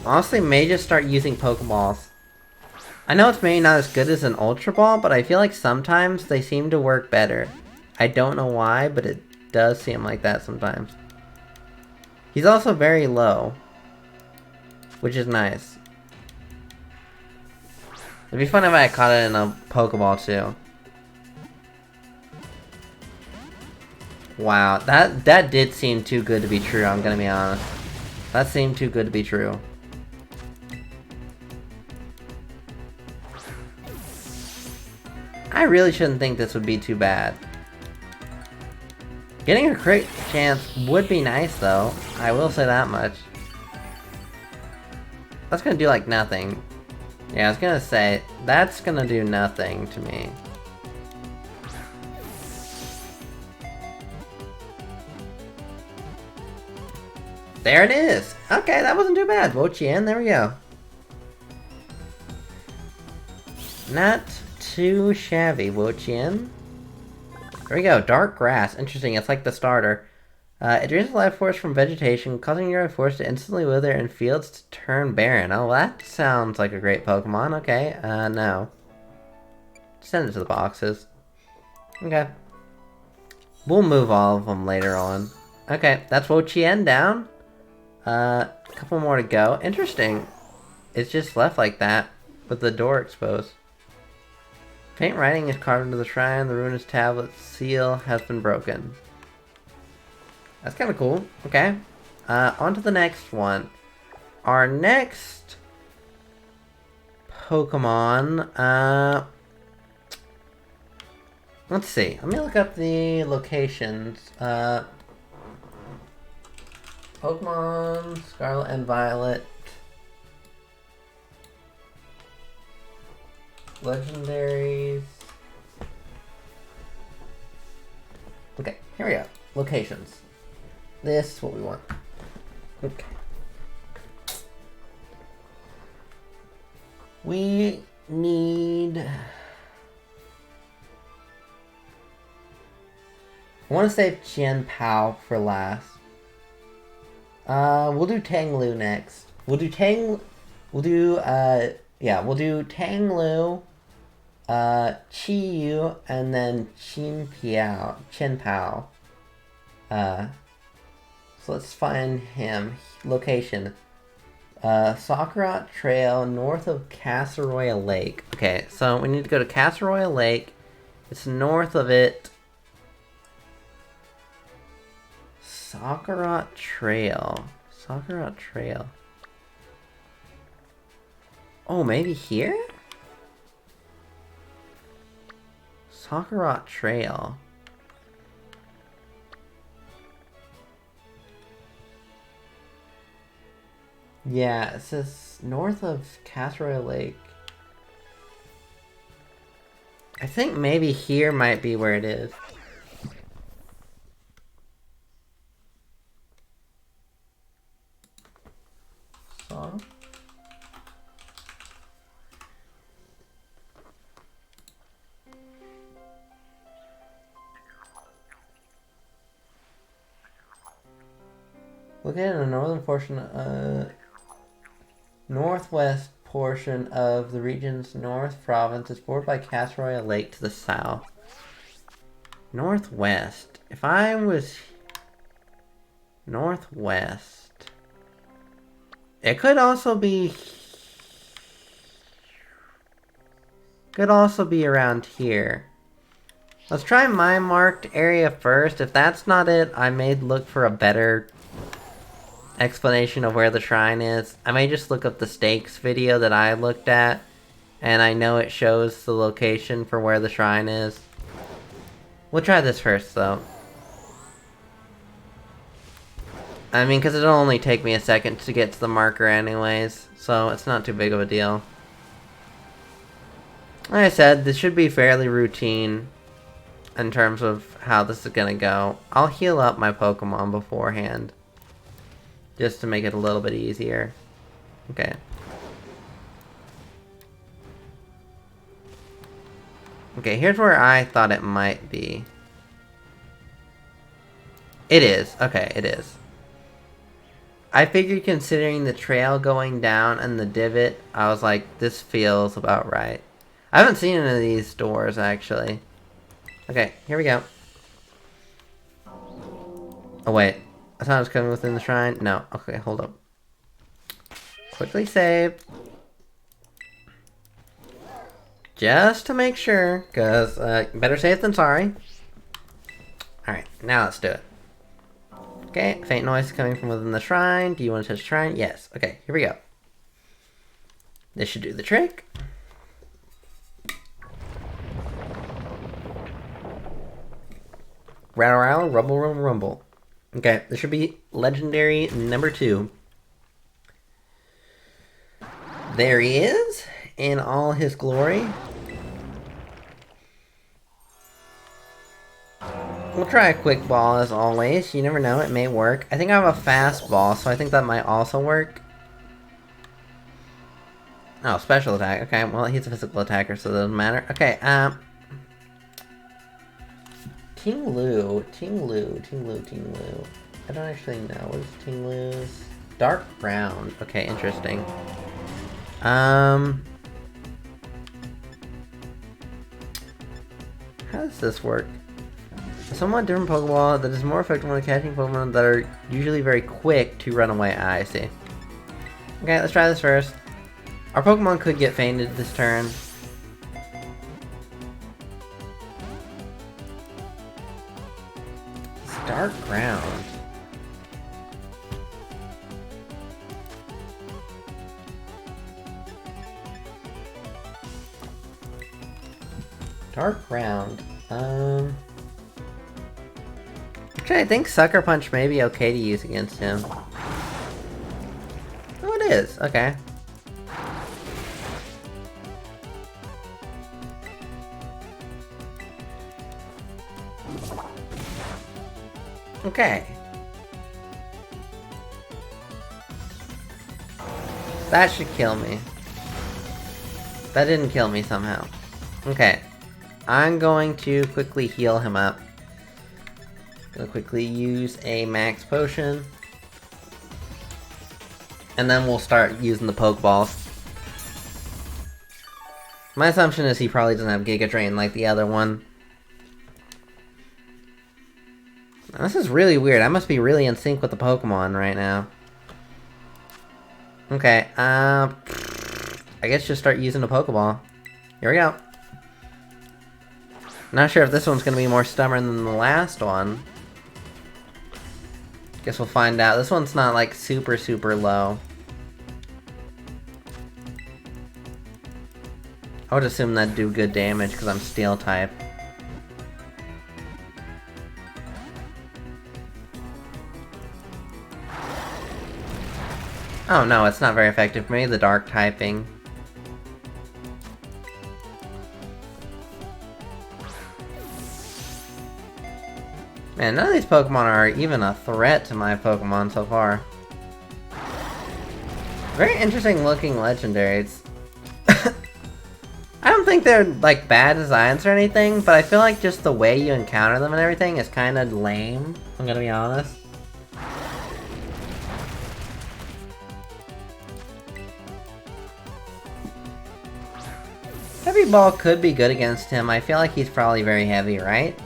Honestly, may just start using Pokeballs. I know it's maybe not as good as an Ultra Ball, but I feel like sometimes they seem to work better. I don't know why, but it does seem like that sometimes. He's also very low, which is nice. It'd be fun if I caught it in a Pokeball too. Wow, that did seem too good to be true, I'm gonna be honest. That seemed too good to be true. I really shouldn't think this would be too bad. Getting a crit chance would be nice though, I will say that much. That's gonna do like nothing. Yeah, I was gonna say, that's gonna do nothing to me. There it is! Okay, that wasn't too bad. Wo-Chien, there we go. Not too shabby, Wo-Chien. There we go, Dark Grass. Interesting, it's like the starter. It drains life force from vegetation, causing your life force to instantly wither and fields to turn barren. Oh, that sounds like a great Pokemon. Okay, no. Send it to the boxes. Okay. We'll move all of them later on. Okay, that's Wo-Chien down. A couple more to go. Interesting. It's just left like that, with the door exposed. Faint writing is carved into the shrine. The ruinous tablet's seal has been broken. That's kind of cool. Okay. On to the next one. Our next Pokemon, let's see. Let me look up the locations. Pokemon Scarlet and Violet. Legendaries. Okay, here we go. Locations. This is what we want. Okay. We need... I want to save Chien-Pao for last. We'll do Tanglu next. We'll do Tanglu, Chi-Yu, and then Chien-Pao. So let's find him. Location. Sakurat Trail, north of Casseroya Lake. Okay, so we need to go to Casseroya Lake. It's north of it. Sakurat Trail. Sakurat Trail. Oh, maybe here? Sakurat Trail. Yeah, it says north of Casseroya Lake. I think maybe here might be where it is. So. Located in the northern portion, northwest portion of the region's North Province is bordered by Casseroya Lake to the south. Northwest. If I was northwest, it could also be around here. Let's try my marked area first. If that's not it, I may look for a better explanation of where the shrine is. I may just look up the stakes video that I looked at, and I know it shows the location for where the shrine is. We'll try this first, though. I mean, because it'll only take me a second to get to the marker anyways, so it's not too big of a deal. Like I said, this should be fairly routine in terms of how this is gonna go. I'll heal up my Pokemon beforehand, just to make it a little bit easier. Okay. Okay, here's where I thought it might be. It is. Okay, it is. I figured considering the trail going down and the divot, I was like, this feels about right. I haven't seen any of these doors, actually. Okay, here we go. Oh, wait. I thought I was coming within the shrine. No. Okay, hold up. Quickly save. Just to make sure, because better safe than sorry. Alright, now let's do it. Okay, faint noise coming from within the shrine. Do you want to touch the shrine? Yes. Okay, here we go. This should do the trick. Rattle, rattle, rumble, rumble, rumble. Okay, this should be legendary number 2. There he is, in all his glory. We'll try a quick ball as always. You never know, it may work. I think I have a fast ball, so I think that might also work. Oh, special attack. Okay, well, he's a physical attacker, so it doesn't matter. Okay, Ting Lu. I don't actually know. What is Ting Lu's? Dark brown. Okay, interesting. How does this work? A somewhat different Pokeball that is more effective when catching Pokemon that are usually very quick to run away. Ah, I see. Okay, let's try this first. Our Pokemon could get fainted this turn. It's dark ground. Dark ground. Actually, I think Sucker Punch may be okay to use against him. Oh, it is. Okay. Okay. That should kill me. That didn't kill me somehow. Okay. I'm going to quickly heal him up. Gonna quickly use a max potion. And then we'll start using the Pokeballs. My assumption is he probably doesn't have Giga Drain like the other one. Now, this is really weird. I must be really in sync with the Pokemon right now. Okay, I guess just start using the Pokeball. Here we go. Not sure if this one's gonna be more stubborn than the last one. Guess we'll find out. This one's not like super low. I would assume that'd do good damage because I'm Steel type. Oh no, it's not very effective. Maybe the dark typing. Man, none of these Pokemon are even a threat to my Pokemon so far. Very interesting looking legendaries. I don't think they're like bad designs or anything, but I feel like just the way you encounter them and everything is kind of lame, I'm gonna be honest. Heavy Ball could be good against him. I feel like he's probably very heavy, right?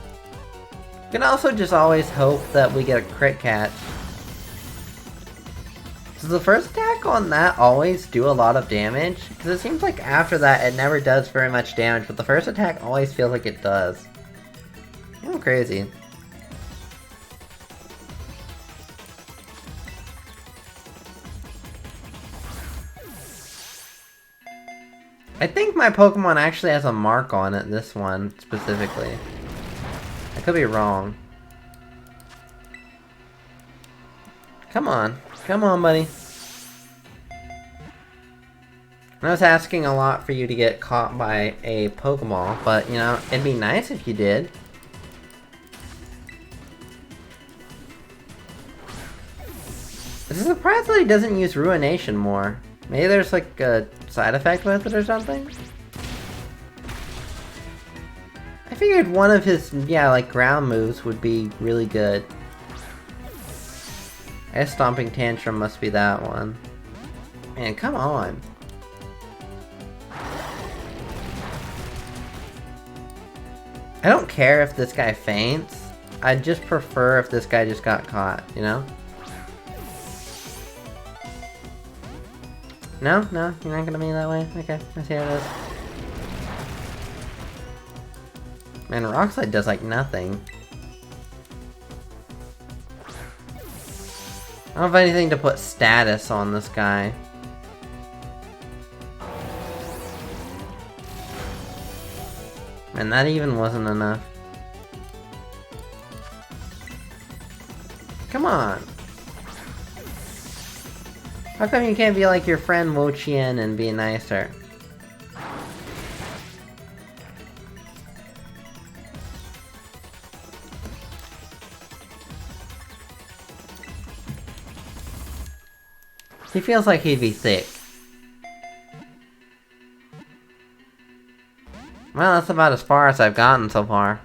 You can also just always hope that we get a crit catch. Does the first attack on that always do a lot of damage? Because it seems like after that it never does very much damage, but the first attack always feels like it does. I'm crazy. I think my Pokemon actually has a mark on it, this one, specifically. I could be wrong. Come on. Come on, buddy. I was asking a lot for you to get caught by a Pokeball, but, you know, it'd be nice if you did. It's a surprise that he doesn't use Ruination more. Maybe there's like a side effect with it or something? I figured one of his, yeah, like ground moves would be really good. I guess Stomping Tantrum must be that one. Man, come on. I don't care if this guy faints. I'd just prefer if this guy just got caught, you know? No? No? You're not gonna be that way? Okay, I see how it is. Man, Rock Slide does like nothing. I don't have anything to put status on this guy. And that even wasn't enough. Come on! How come you can't be like your friend Wo Chien and be nicer? He feels like he'd be thick. Well, that's about as far as I've gotten so far.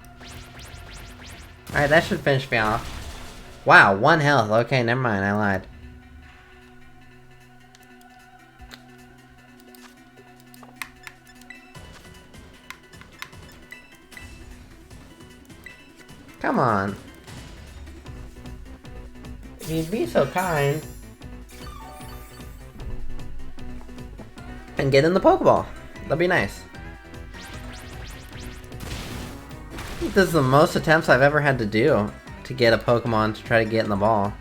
Alright, that should finish me off. Wow, 1 health. Okay, never mind, I lied. Come on. If you'd be so kind. And get in the Pokeball. That'd be nice. I think this is the most attempts I've ever had to do to get a Pokemon to try to get in the ball.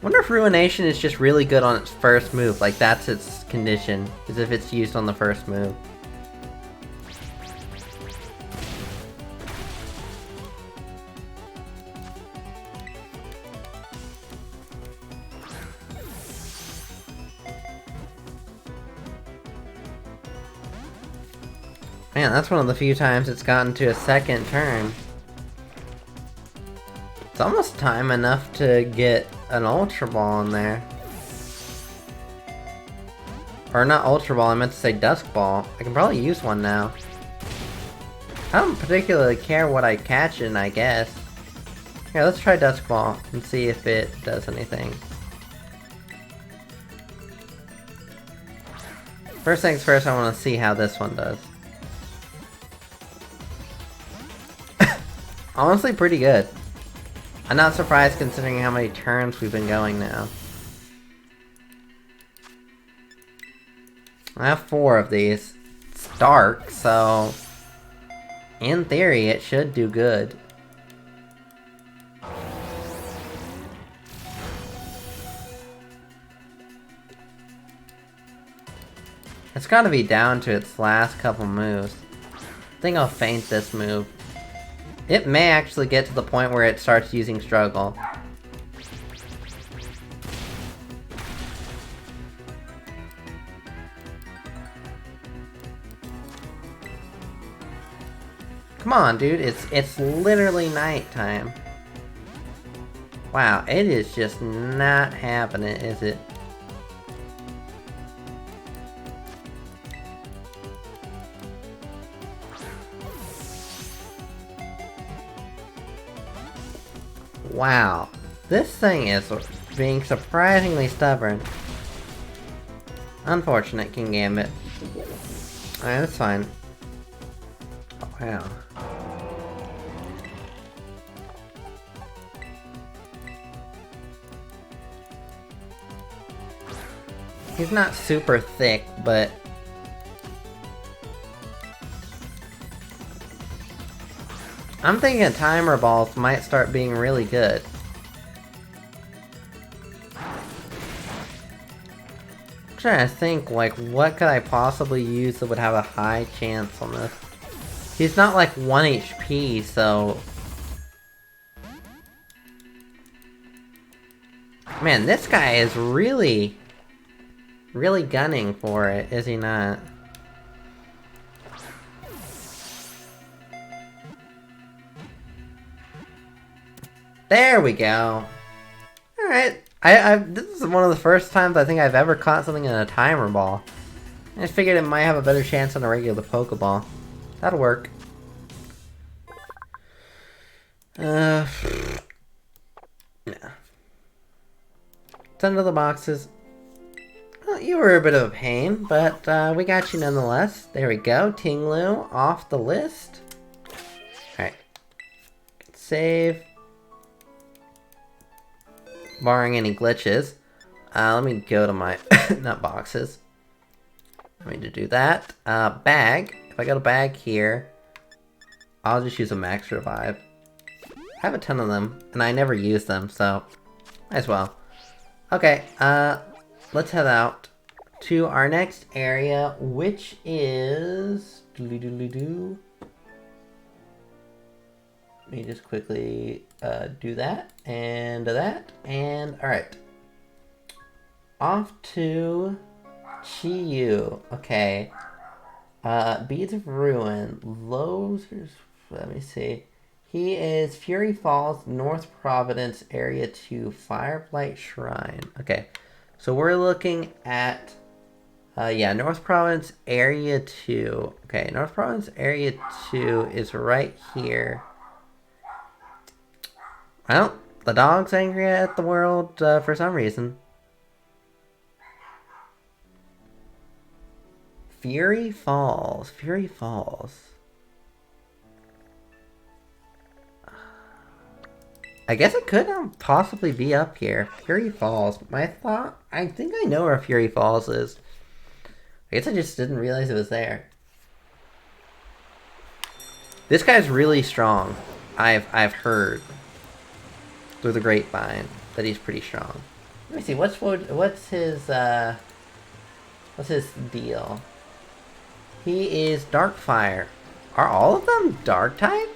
Wonder if Ruination is just really good on its first move, like that's its condition, is if it's used on the first move. Man, that's one of the few times it's gotten to a second turn. It's almost time enough to get an Ultra Ball in there. Or not Ultra Ball, I meant to say Dusk Ball. I can probably use one now. I don't particularly care what I catch in, I guess. Here, let's try Dusk Ball and see if it does anything. First things first, I want to see how this one does. Honestly, pretty good. I'm not surprised considering how many turns we've been going now. I have 4 of these. It's dark, so in theory it should do good. It's gotta be down to its last couple moves. I think I'll feint this move. It may actually get to the point where it starts using Struggle. Come on, dude, it's literally nighttime. Wow, it is just not happening, is it? Wow, this thing is being surprisingly stubborn. Unfortunate, Kingambit. Alright, that's fine. Wow. He's not super thick, but I'm thinking timer balls might start being really good. I'm trying to think, like, what could I possibly use that would have a high chance on this? He's not like 1 HP, so... Man, this guy is really gunning for it, is he not? There we go. Alright, This is one of the first times I think I've ever caught something in a timer ball. I just figured it might have a better chance than a regular Pokeball. That'll work. Yeah. Send to the boxes. Well, you were a bit of a pain, but we got you nonetheless. There we go. Tinglu off the list. Alright. Save. Barring any glitches. Let me go to my nut boxes. I need to do that. Bag. If I got a bag here, I'll just use a max revive. I have a ton of them, and I never use them, so might as well. Okay, let's head out to our next area, which is... Let me just quickly do that, and alright. Off to Chiyu. Okay. Beads of Ruin. Lowe's... Let me see. He is Fury Falls, North Providence, Area 2, Fireblight Shrine. Okay. So we're looking at... yeah, North Providence, Area 2. Okay, North Providence, Area 2 is right here. Well, the dog's angry at the world for some reason. Fury Falls. Fury Falls. I guess it could possibly be up here. Fury Falls. I think I know where Fury Falls is. I guess I just didn't realize it was there. This guy's really strong. I've heard through the grapevine that he's pretty strong. Let me see. What's his deal? He is Darkfire. Are all of them Dark type?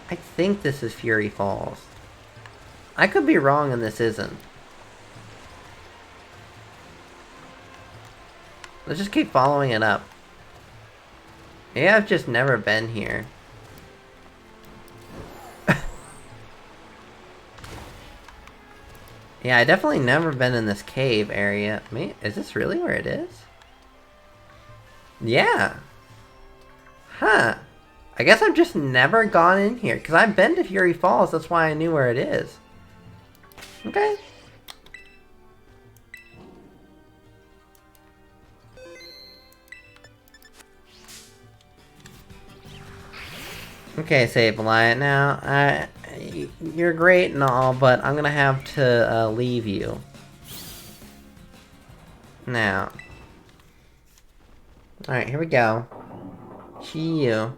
I think this is Fury Falls. I could be wrong and this isn't. Let's just keep following it up. Maybe I've just never been here. Yeah, I definitely never been in this cave area. Is this really where it is? Yeah. Huh. I guess I've just never gone in here. Because I've been to Fury Falls, that's why I knew where it is. Okay. Okay, Sableye. Now, you're great and all, but I'm gonna have to leave you. Now. Alright, here we go. Chiyu.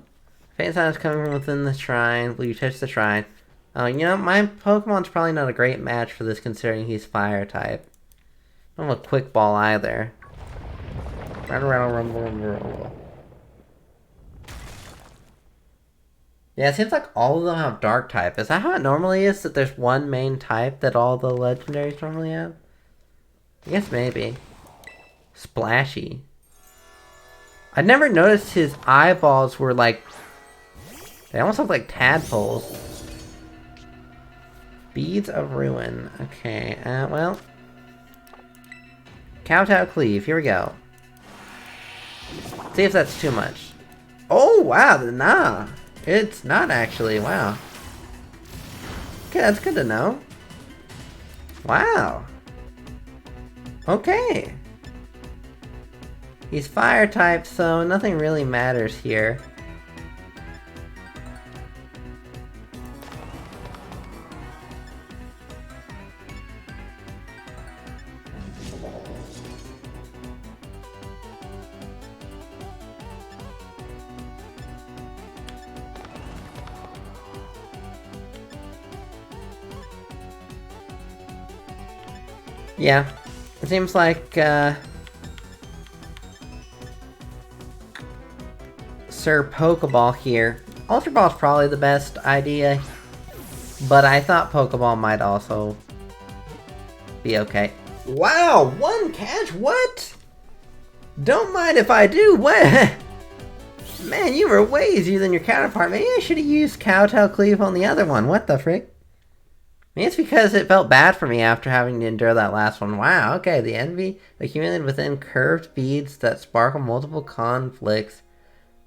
Faint sound is coming from within the shrine. Will you touch the shrine? Oh, you know, my Pokemon's probably not a great match for this considering he's fire type. I don't have a quick ball either. Yeah, it seems like all of them have dark type. Is that how it normally is? That there's one main type that all the legendaries normally have? I guess maybe. Splashy. I'd never noticed his eyeballs were like... They almost look like tadpoles. Beads of Ruin. Okay, well... Kowtow Cleave, here we go. See if that's too much. Oh, wow, nah. It's not actually, wow. Okay, that's good to know. Wow. Okay. He's fire type, so nothing really matters here. Yeah, it seems like, Sir Pokeball here. Ultra Ball is probably the best idea, but I thought Pokeball might also be okay. Wow, one catch? What? Don't mind if I do. What? Man, you were way easier than your counterpart. Maybe I should have used Kowtow Cleave on the other one. What the frick? Maybe it's because it felt bad for me after having to endure that last one. Wow, okay. The envy accumulated within curved beads that sparkle multiple conflicts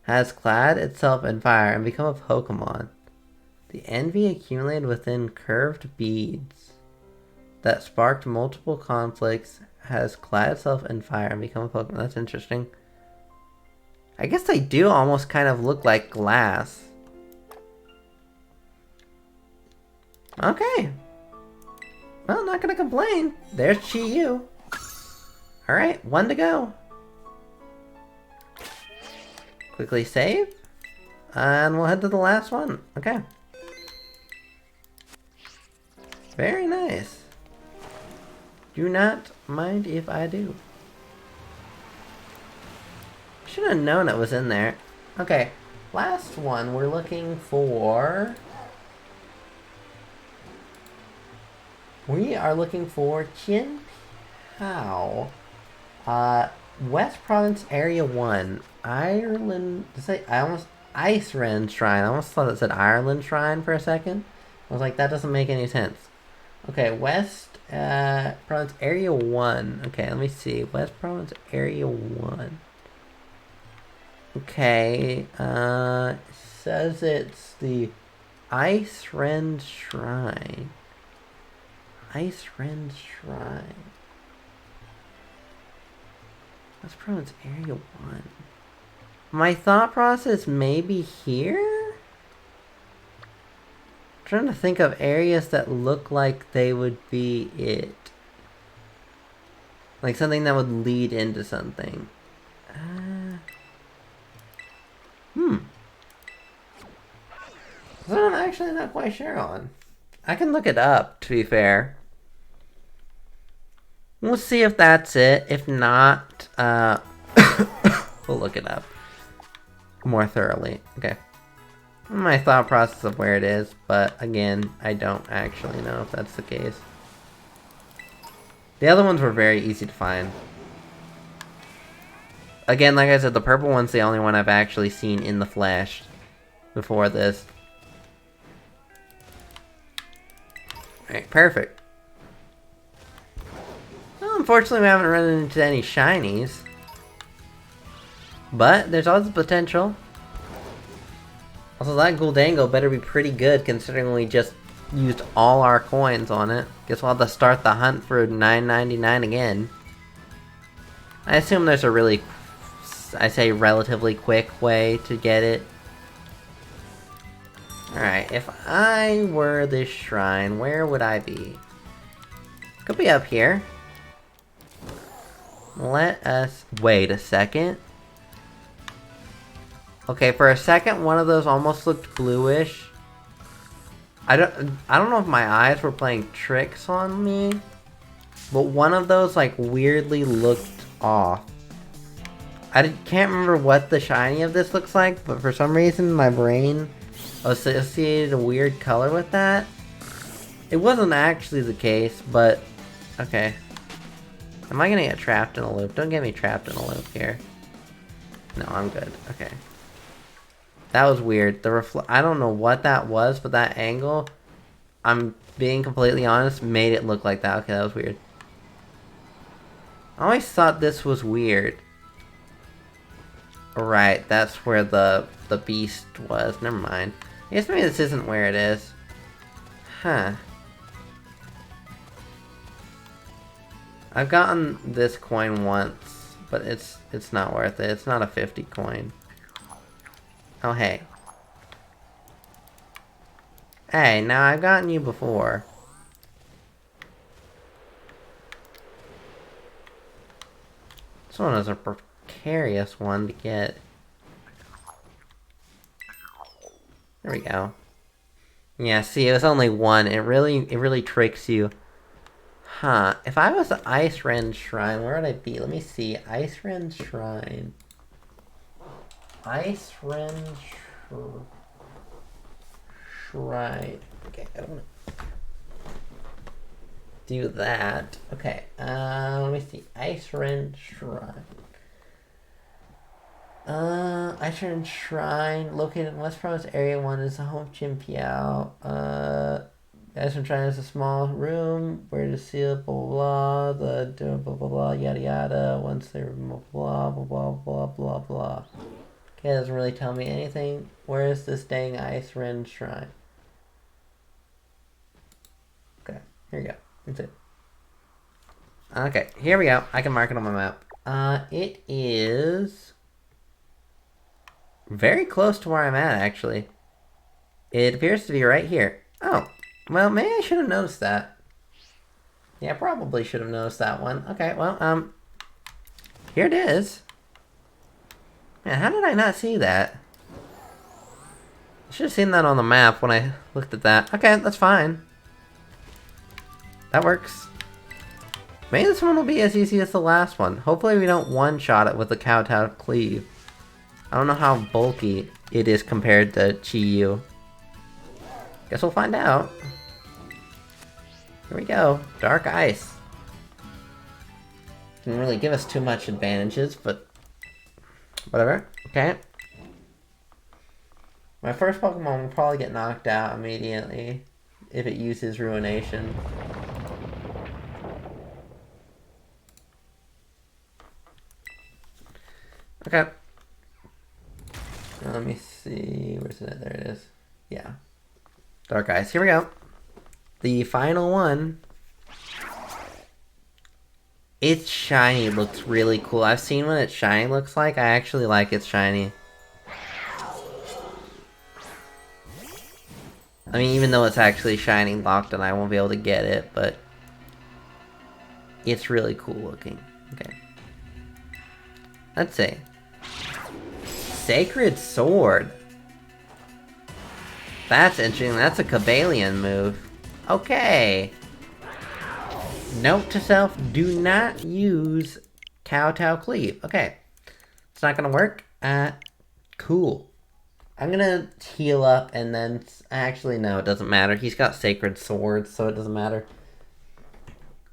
has clad itself in fire and become a Pokemon. The envy accumulated within curved beads that sparked multiple conflicts has clad itself in fire and become a Pokemon. That's interesting. I guess they do almost kind of look like glass. Okay. Well, not gonna complain. There's Chi-Yu. Alright, 1 to go. Quickly save. And we'll head to the last one. Okay. Very nice. Do not mind if I do. Should have known it was in there. Okay, last one. We're looking for... We are looking for Chin Pao. West Province Area 1. Ireland... Ice Ren Shrine. I almost thought it said Ireland Shrine for a second. I was like, that doesn't make any sense. Okay, West Province Area 1. Okay, let me see. West Province Area 1. Okay, it says it's the Ice Ren Shrine. Ice Ren Shrine. West Province Area 1. My thought process may be here? I'm trying to think of areas that look like they would be it. Like something that would lead into something. That I'm actually not quite sure on. I can look it up, to be fair. We'll see if that's it. If not, we'll look it up more thoroughly. Okay. My thought process of where it is, but again, I don't actually know if that's the case. The other ones were very easy to find. Again, like I said, the purple one's the only one I've actually seen in the flesh before this. Alright, perfect. Well, unfortunately, we haven't run into any shinies. But there's always the potential. Also, that Guldango better be pretty good considering we just used all our coins on it. Guess we'll have to start the hunt for $9.99 again. I assume there's a really, I say relatively quick way to get it. Alright, if I were this shrine, where would I be? Could be up here. Let us... Wait a second. Okay, for a second, one of those almost looked bluish. I don't know if my eyes were playing tricks on me, but one of those, like, weirdly looked off. I can't remember what the shiny of this looks like, but for some reason, my brain associated a weird color with that. It wasn't actually the case, but... Okay. Am I gonna get trapped in a loop? Don't get me trapped in a loop here. No, I'm good. Okay. That was weird. I don't know what that was, but that angle, I'm being completely honest, made it look like that. Okay, that was weird. I always thought this was weird. Right, that's where the beast was. Never mind. I guess maybe this isn't where it is. Huh. I've gotten this coin once, but it's not worth it. It's not a 50 coin. Oh, hey. Hey, now I've gotten you before. This one is a precarious one to get. There we go. Yeah, see, it was only one. It really tricks you. Huh. If I was the Ice Ren Shrine, where would I be? Let me see. Ice Ren Shrine. Ice Ren Shrine. Okay, I don't want to do that. Okay, let me see. Ice Ren Shrine. Ice Ren Shrine, located in West Province Area 1, is the home of Chin Pao. Guys from China is a small room where to seal blah blah blah, the blah blah blah yada yada. Once they remove blah blah blah blah blah blah. Okay, it doesn't really tell me anything. Where is this dang Ice Ren shrine? Okay, here we go. That's it. Okay, here we go. I can mark it on my map. It is very close to where I'm at, actually. It appears to be right here. Oh, well, maybe I should have noticed that. Yeah, probably should have noticed that one. Okay, well, here it is. Man, how did I not see that? I should have seen that on the map when I looked at that. Okay, that's fine. That works. Maybe this one will be as easy as the last one. Hopefully we don't one-shot it with the Kowtow Cleave. I don't know how bulky it is compared to Chi-Yu. Guess we'll find out. Here we go. Dark Ice. Didn't really give us too much advantages, but whatever. Okay. My first Pokemon will probably get knocked out immediately if it uses Ruination. Okay. Now let me see. Where's it? There it is. Yeah. Dark Ice. Here we go. The final one. Its shiny looks really cool. I've seen what its shiny looks like. I actually like its shiny. I mean, even though it's actually shiny locked and I won't be able to get it, but it's really cool looking. Okay. Let's see. Sacred Sword. That's interesting. That's a Kabalion move. Okay. Note to self, do not use Kowtow Cleave. Okay. It's not gonna work. Cool. I'm gonna heal up and then... Actually, no, it doesn't matter. He's got Sacred Swords, so it doesn't matter.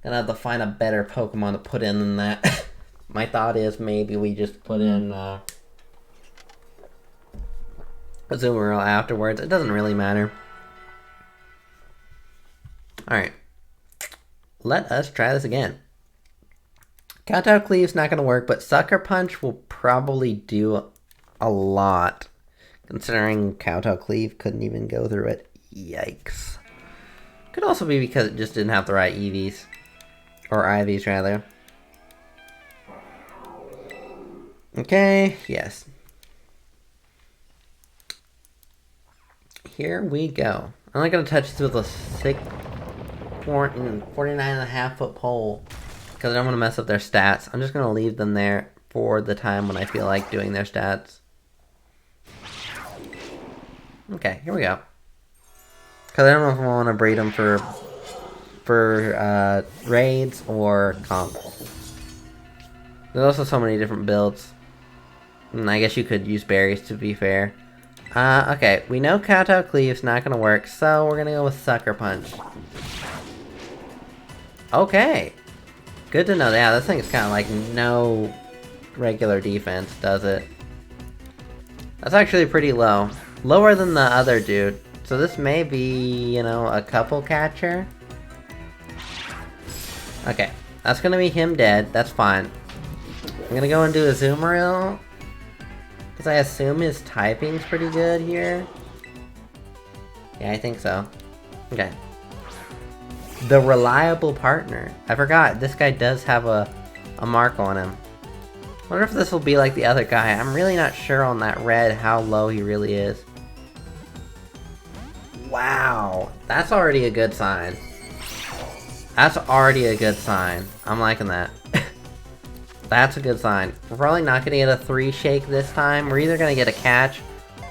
Gonna have to find a better Pokemon to put in than that. My thought is maybe we just put in Azumarill afterwards. It doesn't really matter. Alright. Let us try this again. Kowtow Cleave's not gonna work, but Sucker Punch will probably do a lot. Considering Kowtow Cleave couldn't even go through it. Yikes. Could also be because it just didn't have the right EVs. Or IVs, rather. Okay, yes. Here we go. I'm not going to touch this with a 49.5 foot pole. Because I don't want to mess up their stats. I'm just going to leave them there for the time when I feel like doing their stats. Okay, here we go. Because I don't know if I want to breed them for raids or comp. There's also so many different builds. And I guess you could use berries to be fair. Okay, we know Kowtow Cleave's not gonna work, so we're gonna go with Sucker Punch. Okay. Good to know. Yeah, this thing's kind of like no regular defense, does it? That's actually pretty low. Lower than the other dude. So this may be, you know, a couple catcher. Okay, that's gonna be him dead. That's fine. I'm gonna go and do a Azumarill. Because I assume his typing's pretty good here. Yeah, I think so. Okay. The Reliable Partner. I forgot, this guy does have a mark on him. I wonder if this will be like the other guy. I'm really not sure on that red how low he really is. Wow, that's already a good sign. That's already a good sign. I'm liking that. That's a good sign. We're probably not gonna get a 3-shake this time. We're either gonna get a catch,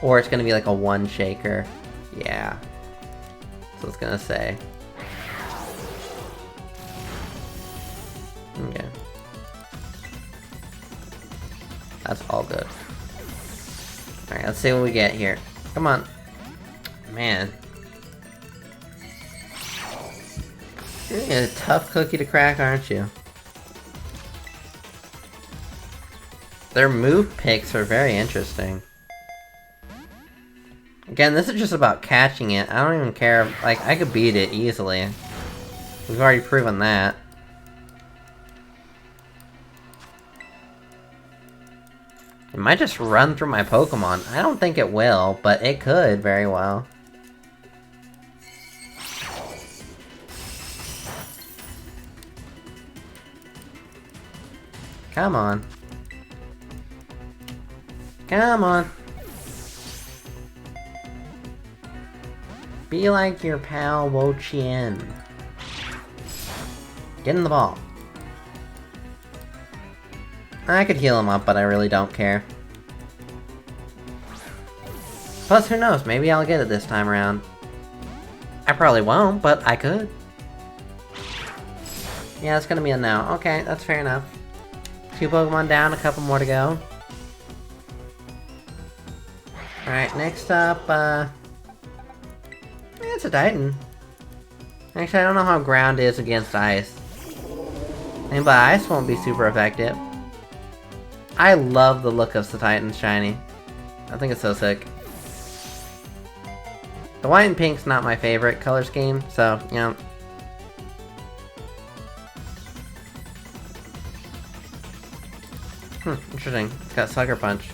or it's gonna be like a 1-shaker. Yeah. So it's gonna say. Okay. That's all good. Alright, let's see what we get here. Come on. Man. You're a tough cookie to crack, aren't you? Their move picks are very interesting. Again, this is just about catching it. I don't even care. Like, I could beat it easily. We've already proven that. It might just run through my Pokemon. I don't think it will, but it could very well. Come on. Come on. Be like your pal Wo Chien. Get in the ball. I could heal him up, but I really don't care. Plus, who knows? Maybe I'll get it this time around. I probably won't, but I could. Yeah, it's gonna be a no. Okay, that's fair enough. 2 Pokemon down, a couple more to go. Alright, next up, it's a Titan. Actually, I don't know how ground is against ice. And by ice won't be super effective. I love the look of the Titan's shiny. I think it's so sick. The white and pink's not my favorite color scheme, so, you know. Interesting. It's got Sucker Punch.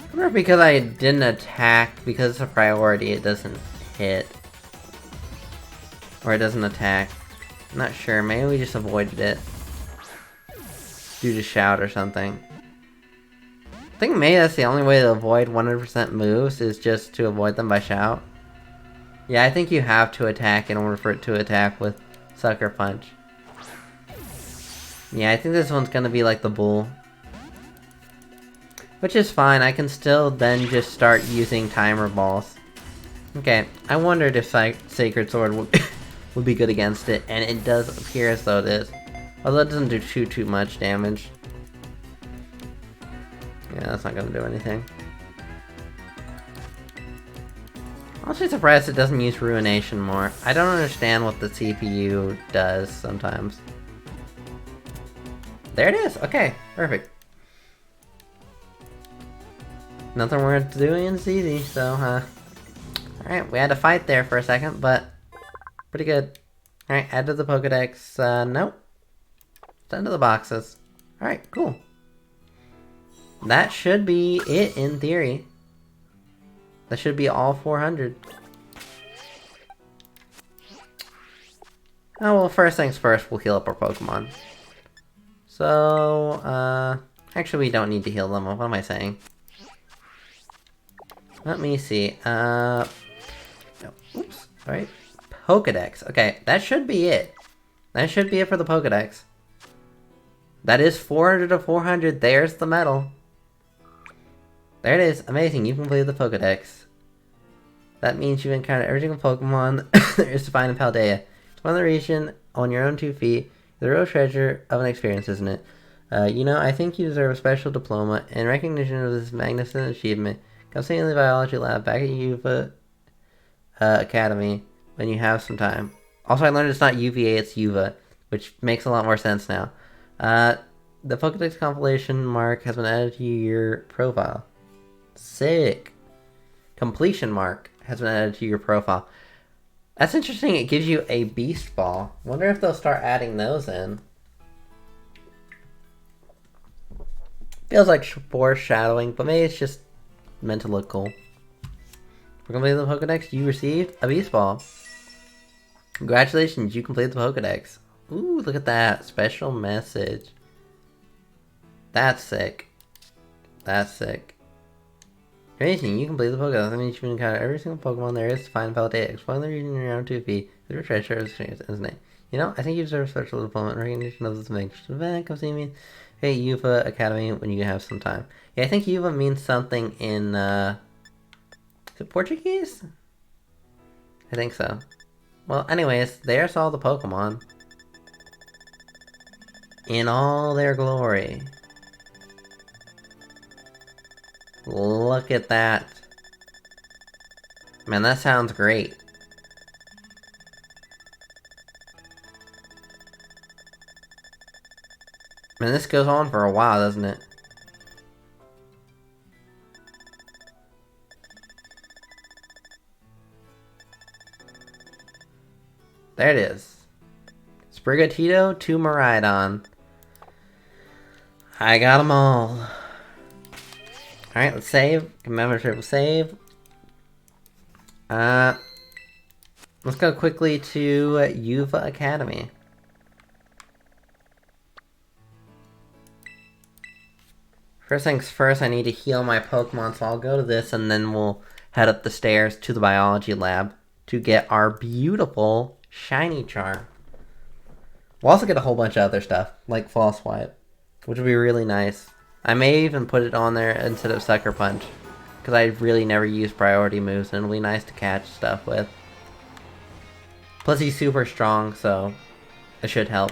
I wonder if because I didn't attack, because it's a priority, it doesn't hit. Or it doesn't attack. I'm not sure. Maybe we just avoided it. Due to Shout or something. I think maybe that's the only way to avoid 100% moves, is just to avoid them by Shout. Yeah, I think you have to attack in order for it to attack with Sucker Punch. Yeah, I think this one's gonna be like the Bull. Which is fine, I can still then just start using Timer Balls. Okay, I wondered if Sacred Sword would be good against it, and it does appear as though it is. Although it doesn't do too much damage. Yeah, that's not gonna do anything. I'm actually surprised it doesn't use Ruination more. I don't understand what the CPU does sometimes. There it is! Okay, perfect. Nothing worth doing, it's easy, so, Alright, we had to fight there for a second, but pretty good. Alright, add to the Pokedex. Nope. Send to the boxes. Alright, cool. That should be it, in theory. That should be all 400. Oh, well, first things first, we'll heal up our Pokemon. So, actually we don't need to heal them. What am I saying? Let me see. No, oops. Alright. Pokedex. Okay, that should be it. That should be it for the Pokedex. That is 400 to 400. There's the medal. There it is. Amazing. You've completed the Pokedex. That means you've encountered every single Pokemon there is to find in Paldea. Explore the region on your own 2 feet. The real treasure of an experience, isn't it? You know, I think you deserve a special diploma in recognition of this magnificent achievement. Come see me in the biology lab back at UVA Academy when you have some time. Also, I learned it's not UVA, it's UVA, which makes a lot more sense now. The Pokedex compilation mark has been added to your profile. Sick. Completion mark has been added to your profile. That's interesting, it gives you a Beast Ball. Wonder if they'll start adding those in. Feels like foreshadowing, but maybe it's just meant to look cool. For completing the Pokedex, you received a Beast Ball. Congratulations, you completed the Pokedex. Ooh, look at that. Special message. That's sick. That's sick. Amazing, you completed the Pokedex. That means you can encounter every single Pokemon there is to find Paldea. Explore the region around 2 feet. There's a treasure of experience, isn't it? You know, I think you deserve a special diploma in recognition of this magnificent event. Come see me. Hey, UVA Academy when you have some time. Yeah, I think UVA means something in, is it Portuguese? I think so. Well, anyways, there's all the Pokemon. In all their glory. Look at that. Man, that sounds great. Man, this goes on for a while, doesn't it? There it is. Sprigatito to Miraidon. I got them all. Alright, let's save. Commemorative save. Let's go quickly to Yuva Academy. First things first, I need to heal my Pokemon, so I'll go to this and then we'll head up the stairs to the biology lab to get our beautiful shiny charm. We'll also get a whole bunch of other stuff, like False Swipe, which would be really nice. I may even put it on there instead of Sucker Punch, because I really never use priority moves, and it'll be nice to catch stuff with. Plus he's super strong, so it should help.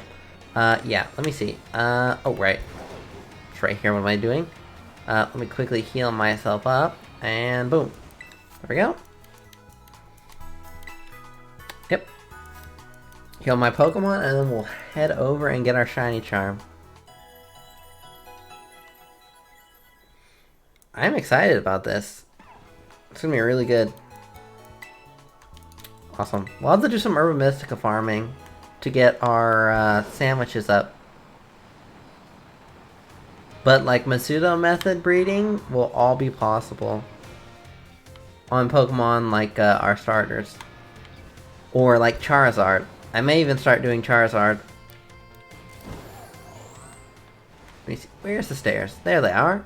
Yeah, let me see. Oh, right. It's right here, what am I doing? Let me quickly heal myself up, and boom. There we go. Yep. Heal my Pokemon, and then we'll head over and get our shiny charm. I'm excited about this. It's gonna be really good. Awesome. We'll have to do some Urban Mystica farming to get our sandwiches up. But like Masudo method breeding will all be possible on Pokemon like our starters. Or like Charizard. I may even start doing Charizard. Let me see. Where's the stairs? There they are.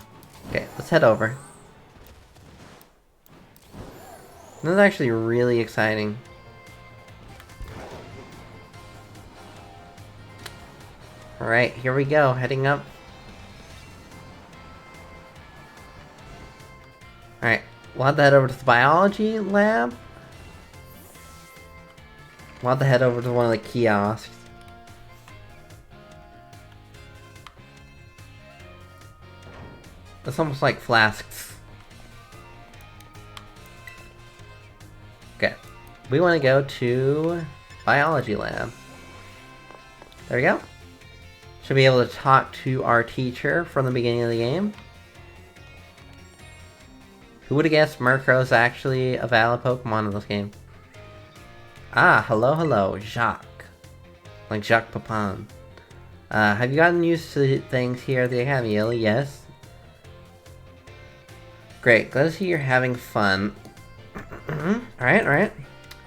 Okay, let's head over. This is actually really exciting. Alright, here we go, heading up. Alright, we'll have to head over to the biology lab. We'll have to head over to one of the kiosks. It's almost like flasks. Okay, we want to go to biology lab. There we go. Should be able to talk to our teacher from the beginning of the game. Who would have guessed Murkrow is actually a valid Pokemon in this game? Ah, hello, Jacques. Like Jacques Papin. Have you gotten used to things here at the Academy, Yellow? Yes. Great, glad to see you're having fun. Alright.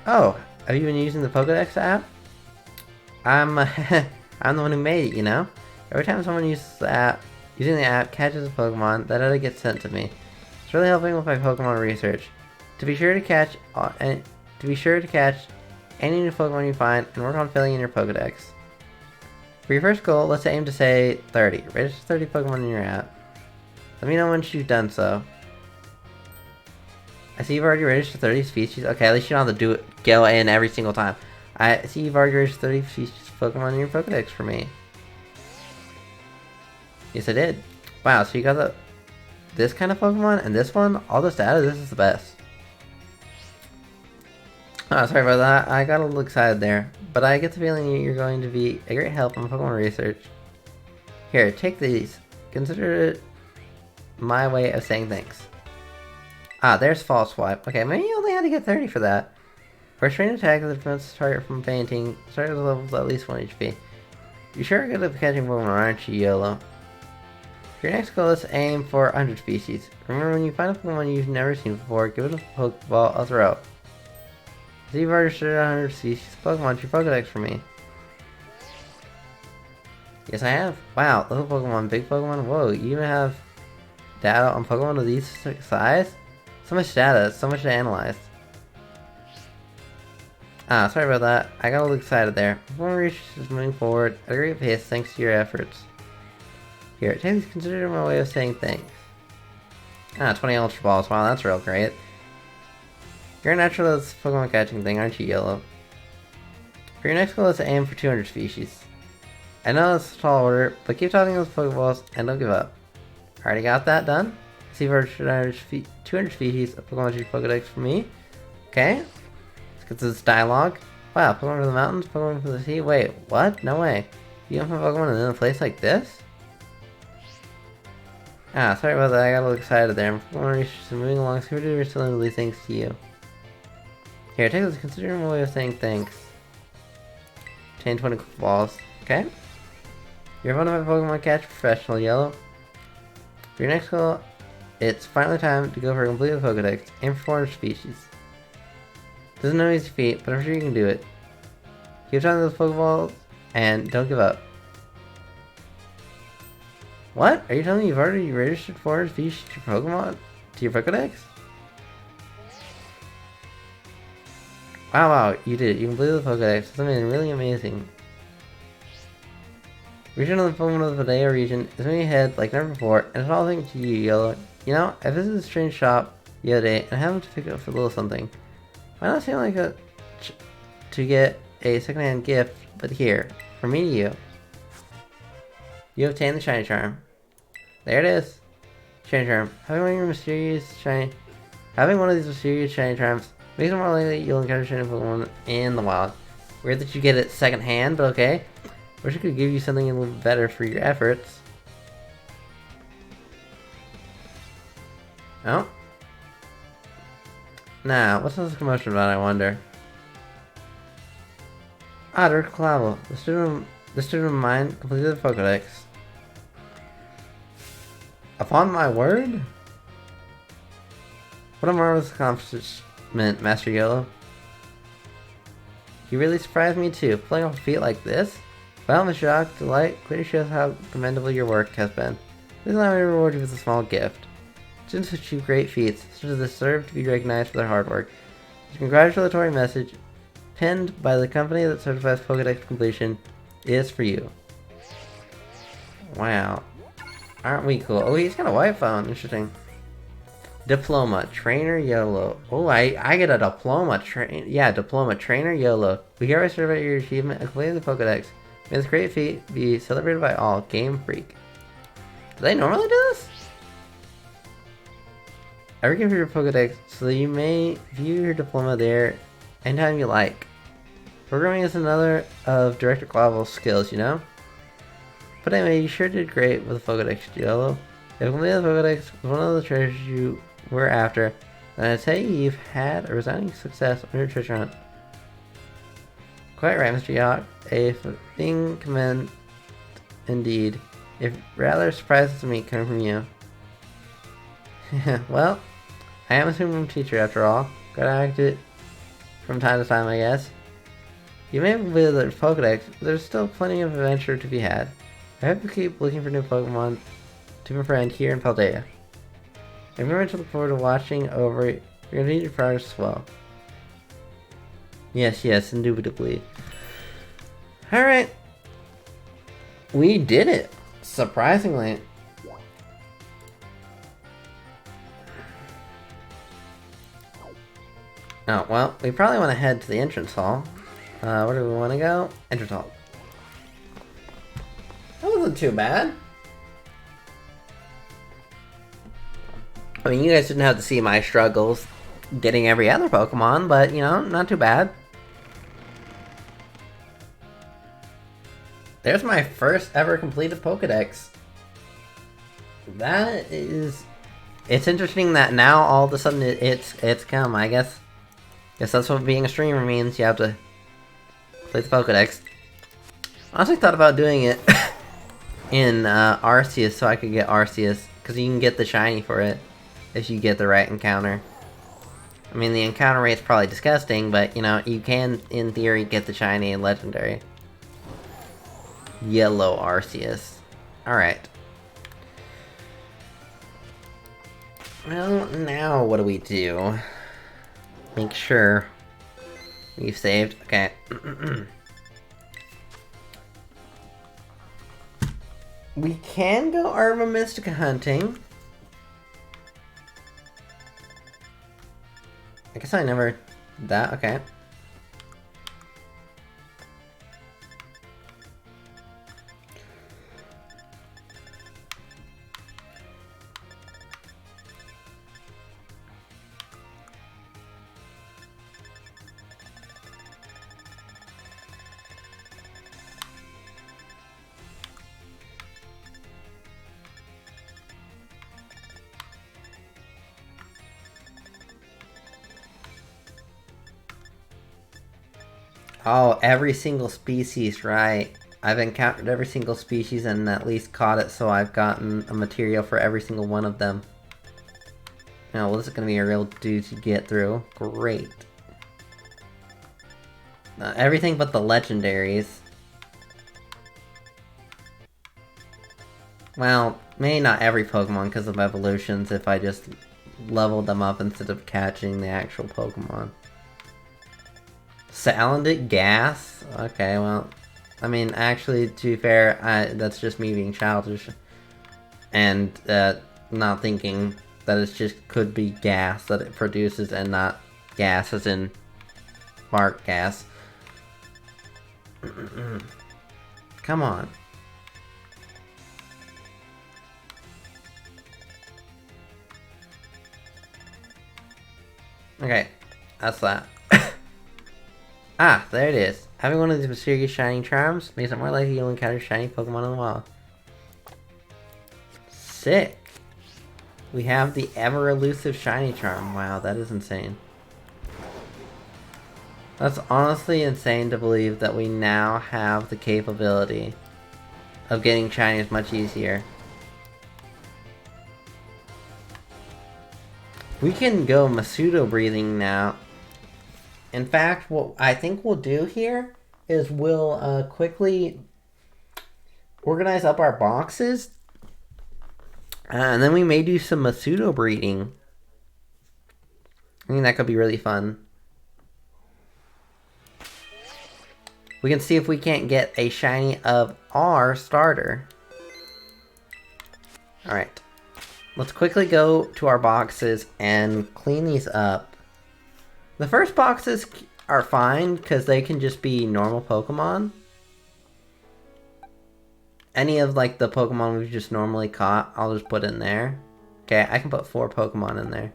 Oh, have you been using the Pokédex app? I'm the one who made it, you know? Every time someone uses the app, using the app catches a Pokemon, that data gets sent to me. It's really helping with my Pokemon research. To be sure to catch any new Pokemon you find and work on filling in your Pokédex. For your first goal, let's aim to say 30. Register 30 Pokemon in your app. Let me know once you've done so. I see you've already registered 30 species. Okay, at least you don't have to go in every single time. I see you've already registered 30 species of Pokemon in your Pokédex for me. Yes, I did. Wow, so you got this kind of Pokemon and this one? All this data? This is the best. Oh, sorry about that. I got a little excited there. But I get the feeling you're going to be a great help in Pokemon research. Here, take these. Consider it my way of saying thanks. Ah, there's False Swipe. Okay, maybe you only had to get 30 for that. First train attack that prevents the target from fainting. Starting levels at least 1 HP. You sure are good at catching Pokemon, aren't you, Yolo? For your next goal, let's aim for 100 species. Remember, when you find a Pokemon you've never seen before, give it a Pokeball, a throw. So you've registered 100 species of Pokemon to your Pokédex for me. Yes, I have. Wow, little Pokemon, big Pokemon. Whoa, you even have data on Pokemon of these size? So much data, so much to analyze. Ah, sorry about that. I got a little excited there. Pokemon research is moving forward at a great pace thanks to your efforts. Here, take these, consider my way of saying thanks. Ah, 20 Ultra Balls. Wow, that's real great. You're a natural at this Pokemon catching thing, aren't you, Yellow? For your next goal, let's aim for 200 species. I know it's a tall order, but keep tossing those Pokeballs and don't give up. Already got that done. See if 200 species of Pokemon to your Pokedex for me. Okay. Let's get to this dialogue. Wow, Pokemon from the mountains, Pokemon from the sea. Wait, what? No way. You don't have Pokemon in a place like this? Ah, sorry about that. I got a little excited there. Pokemon research is moving along. Super duper still into these things to you. Here, take this. Consider my way of saying thanks. obtain 20 balls. Okay. You're one of my Pokemon catch professional, Yellow. For your next goal, it's finally time to go for a complete Pokedex. Aim for 400 species. This is no easy feat, but I'm sure you can do it. Keep trying those Pokeballs, and don't give up. What? Are you telling me you've already registered 400 species to your Pokemon? To your Pokedex? Wow, you did it. You completed the Pokedex. That's something really amazing. Region of the Pokemon of the Paldea region is moving ahead like never before, and it's all thanks to you, Yellow. You know, I visited the strange shop the other day and I happened to pick up a little something. Might not seem like to get a secondhand gift, but here, from me to you. You obtain the shiny charm. There it is. Shiny charm. Having one of these mysterious shiny charms makes it more likely you'll encounter shiny Pokemon in the wild. Weird that you get it secondhand, but okay. Wish I could give you something a little better for your efforts. Oh. Now, what's all this commotion about, I wonder? Ah, Dr. Clavel. The student of mine completed the Pokedex. Upon my word? What a marvelous accomplishment, Master Yellow. You really surprised me too. Playing off a feat like this? Well, Mr. Shock, delight clearly shows how commendable your work has been. Please allow me to reward you with a small gift. Students who achieve great feats, such as this, deserve to be recognized for their hard work. This congratulatory message, penned by the company that certifies Pokedex completion, is for you. Wow. Aren't we cool? Oh, he's got a white phone. Interesting. Diploma. Trainer YOLO. Oh, I get a diploma. Diploma. Trainer YOLO. We hereby certify your achievement and completing the Pokedex. May this great feat be celebrated by all. Game Freak. Do they normally do this? Every game for your Pokedex, so you may view your diploma there anytime you like. Programming is another of Director Clavel's skills, you know? But anyway, you sure did great with the Pokedex, Yellow. If completing the Pokedex was one of the treasures you were after, then I'd say you've had a resounding success on your treasure hunt. Quite right, Mr. Yacht. A fitting comment indeed. It rather surprises me coming from you. Well, I am a Supreme Teacher after all. Gotta act it from time to time, I guess. You may have completed the Pokedex, but there's still plenty of adventure to be had. I hope you keep looking for new Pokemon to befriend here in Paldea. I'm very much looking forward to watching over your continued progress as well. Yes, indubitably. Alright. We did it! Surprisingly. Oh, well, we probably want to head to the entrance hall. Where do we want to go? Entrance hall. That wasn't too bad. I mean, you guys didn't have to see my struggles getting every other Pokemon, but, you know, not too bad. There's my first ever completed Pokedex. That is... It's interesting that now all of a sudden it's come, I guess. Guess that's what being a streamer means. You have to play the Pokedex. I honestly thought about doing it in Arceus so I could get Arceus, because you can get the shiny for it if you get the right encounter. I mean, the encounter rate's probably disgusting, but, you know, you can, in theory, get the shiny and legendary. Yellow Arceus. Alright. Well, now what do we do? Make sure we've saved. Okay. We can go Arma Mystica hunting. I guess I never... That, okay. Oh, every single species, right. I've encountered every single species and at least caught it, so I've gotten a material for every single one of them. Oh, well, this is gonna be a real dude to get through. Great. Everything but the legendaries. Well, maybe not every Pokemon because of evolutions if I just leveled them up instead of catching the actual Pokemon. Salandit Gas? Okay, well, I mean, actually, to be fair, that's just me being childish. And, not thinking that it just could be gas that it produces and not gas as in bark gas. Come on. Okay, that's that. Ah, there it is. Having one of these mysterious shining charms makes it more likely you'll encounter shiny Pokemon in the wild. Sick. We have the ever elusive shiny charm. Wow, that is insane. That's honestly insane to believe that we now have the capability of getting shinies much easier. We can go Masudo breathing now. In fact, what I think we'll do here is we'll quickly organize up our boxes. And then we may do some Masudo breeding. I mean, that could be really fun. We can see if we can't get a shiny of our starter. Alright. Let's quickly go to our boxes and clean these up. The first boxes are fine because they can just be normal Pokemon. Any of like the Pokemon we've just normally caught, I'll just put in there. Okay, I can put 4 Pokemon in there.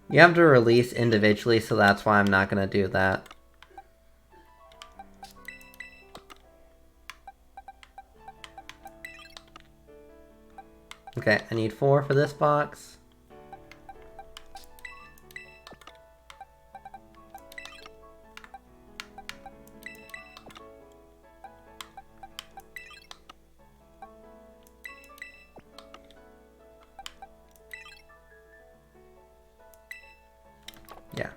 You have to release individually, so that's why I'm not going to do that. Okay, I need 4 for this box. Yeah.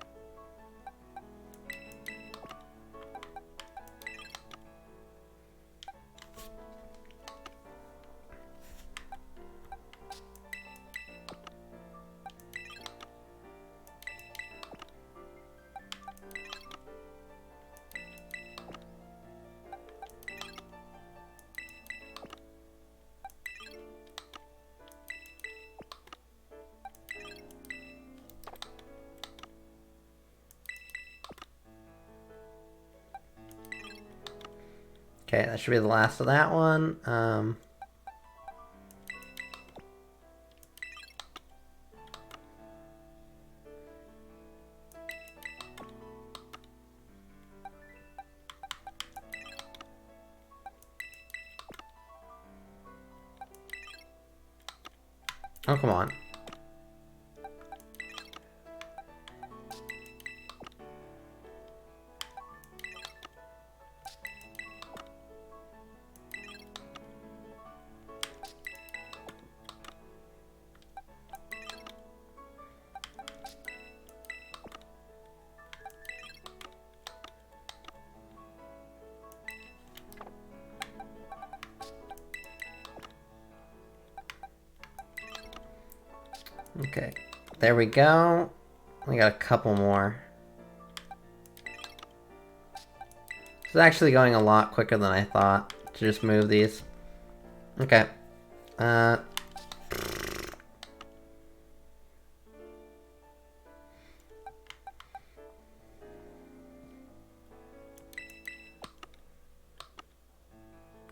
Okay, that should be the last of that one. Oh, come on. Okay, there we go. We got a couple more. It's actually going a lot quicker than I thought to just move these. Okay. I'm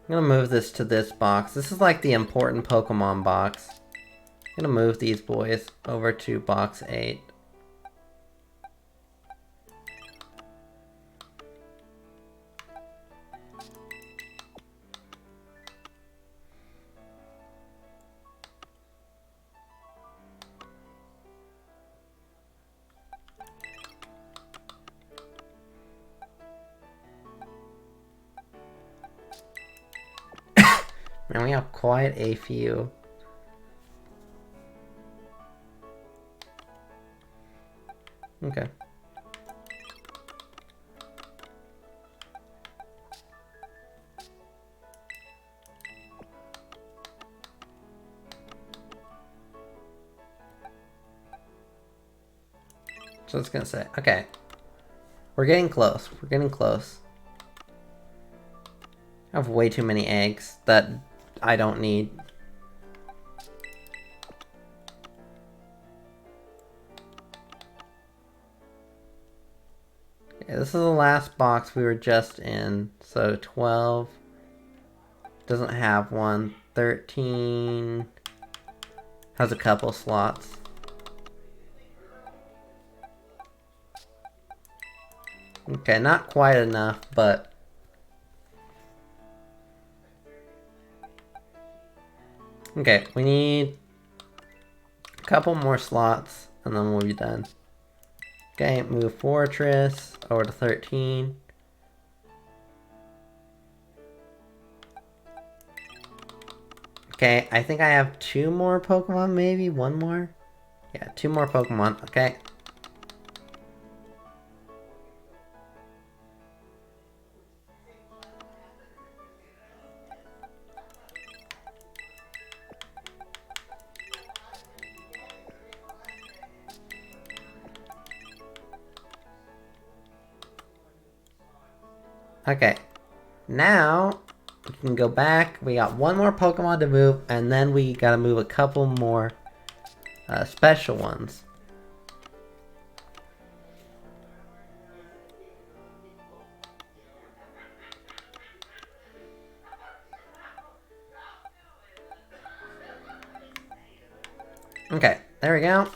gonna move this to this box. This is like the important Pokemon box. I'm gonna move these boys over to box 8. And we have quite a few. Okay. So it's gonna say, okay. We're getting close. We're getting close. I have way too many eggs that I don't need. Okay, this is the last box we were just in. So 12 doesn't have one. 13 has a couple slots. Okay, not quite enough, but okay, we need a couple more slots and then we'll be done. Okay, move Fortress over to 13. Okay, I think I have 2 more Pokemon, maybe? 1 more? Yeah, 2 more Pokemon, okay. Okay, now we can go back. We got 1 more Pokemon to move, and then we gotta move a couple more special ones. Okay, there we go.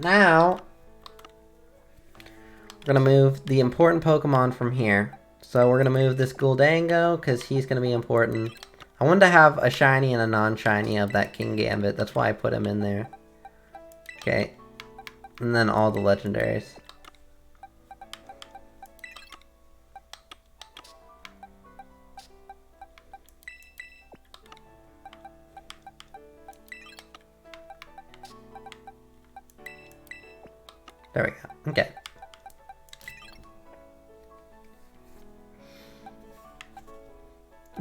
Now, we're gonna move the important Pokemon from here. So we're gonna move this Guldango, because he's gonna be important. I wanted to have a shiny and a non-shiny of that King Gambit. That's why I put him in there. Okay. And then all the legendaries. There we go. Okay.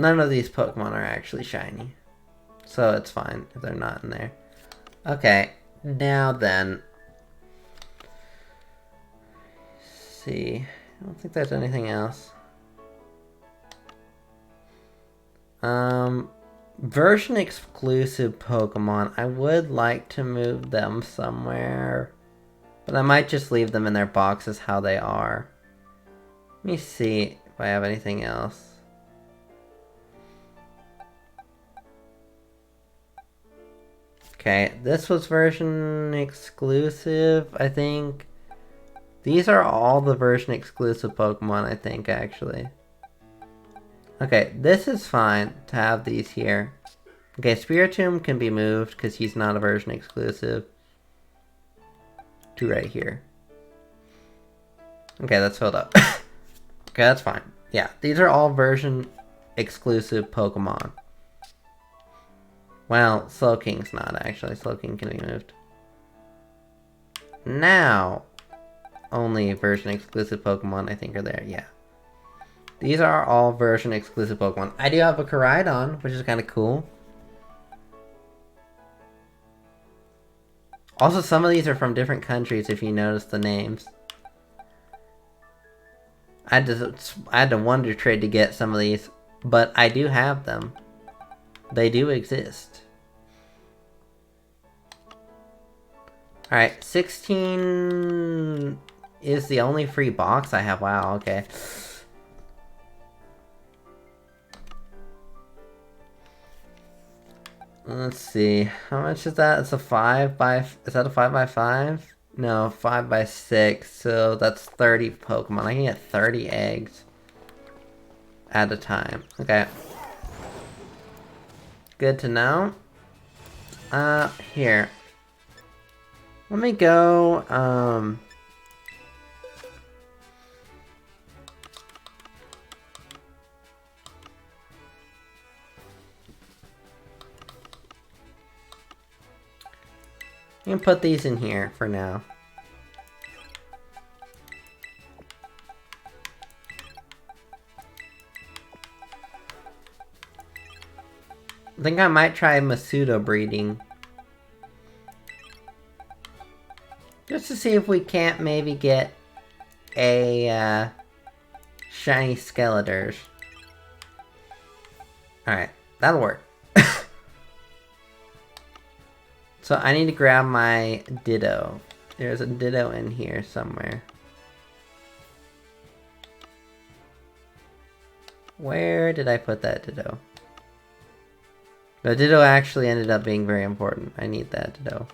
None of these Pokemon are actually shiny. So it's fine if they're not in there. Okay. Now then. Let's see. I don't think there's anything else. Version exclusive Pokemon. I would like to move them somewhere. But I might just leave them in their boxes how they are. Let me see if I have anything else. Okay, this was version exclusive, I think. These are all the version exclusive Pokemon, I think, actually. Okay, this is fine to have these here. Okay, Spiritomb can be moved because he's not a version exclusive. To right here. Okay, that's filled up. Okay, that's fine. Yeah, these are all version exclusive Pokemon. Well, Slowking's not actually. Slowking can be moved. Now, only version exclusive Pokemon I think are there, yeah. These are all version exclusive Pokemon. I do have a Miraidon, which is kind of cool. Also, some of these are from different countries if you notice the names. I had to wonder trade to get some of these, but I do have them. They do exist. Alright, 16 is the only free box I have. Wow, okay. Let's see. How much is that? It's a 5 by... Is that a 5 by 5? No, 5 by 6. So that's 30 Pokemon. I can get 30 eggs at a time. Okay. Good to know. Here. Let me go, You can put these in here for now. I think I might try Masuda breeding. Just to see if we can't maybe get a shiny Skeletors. Alright, that'll work. So I need to grab my Ditto. There's a Ditto in here somewhere. Where did I put that Ditto? The Ditto actually ended up being very important. I need that Ditto.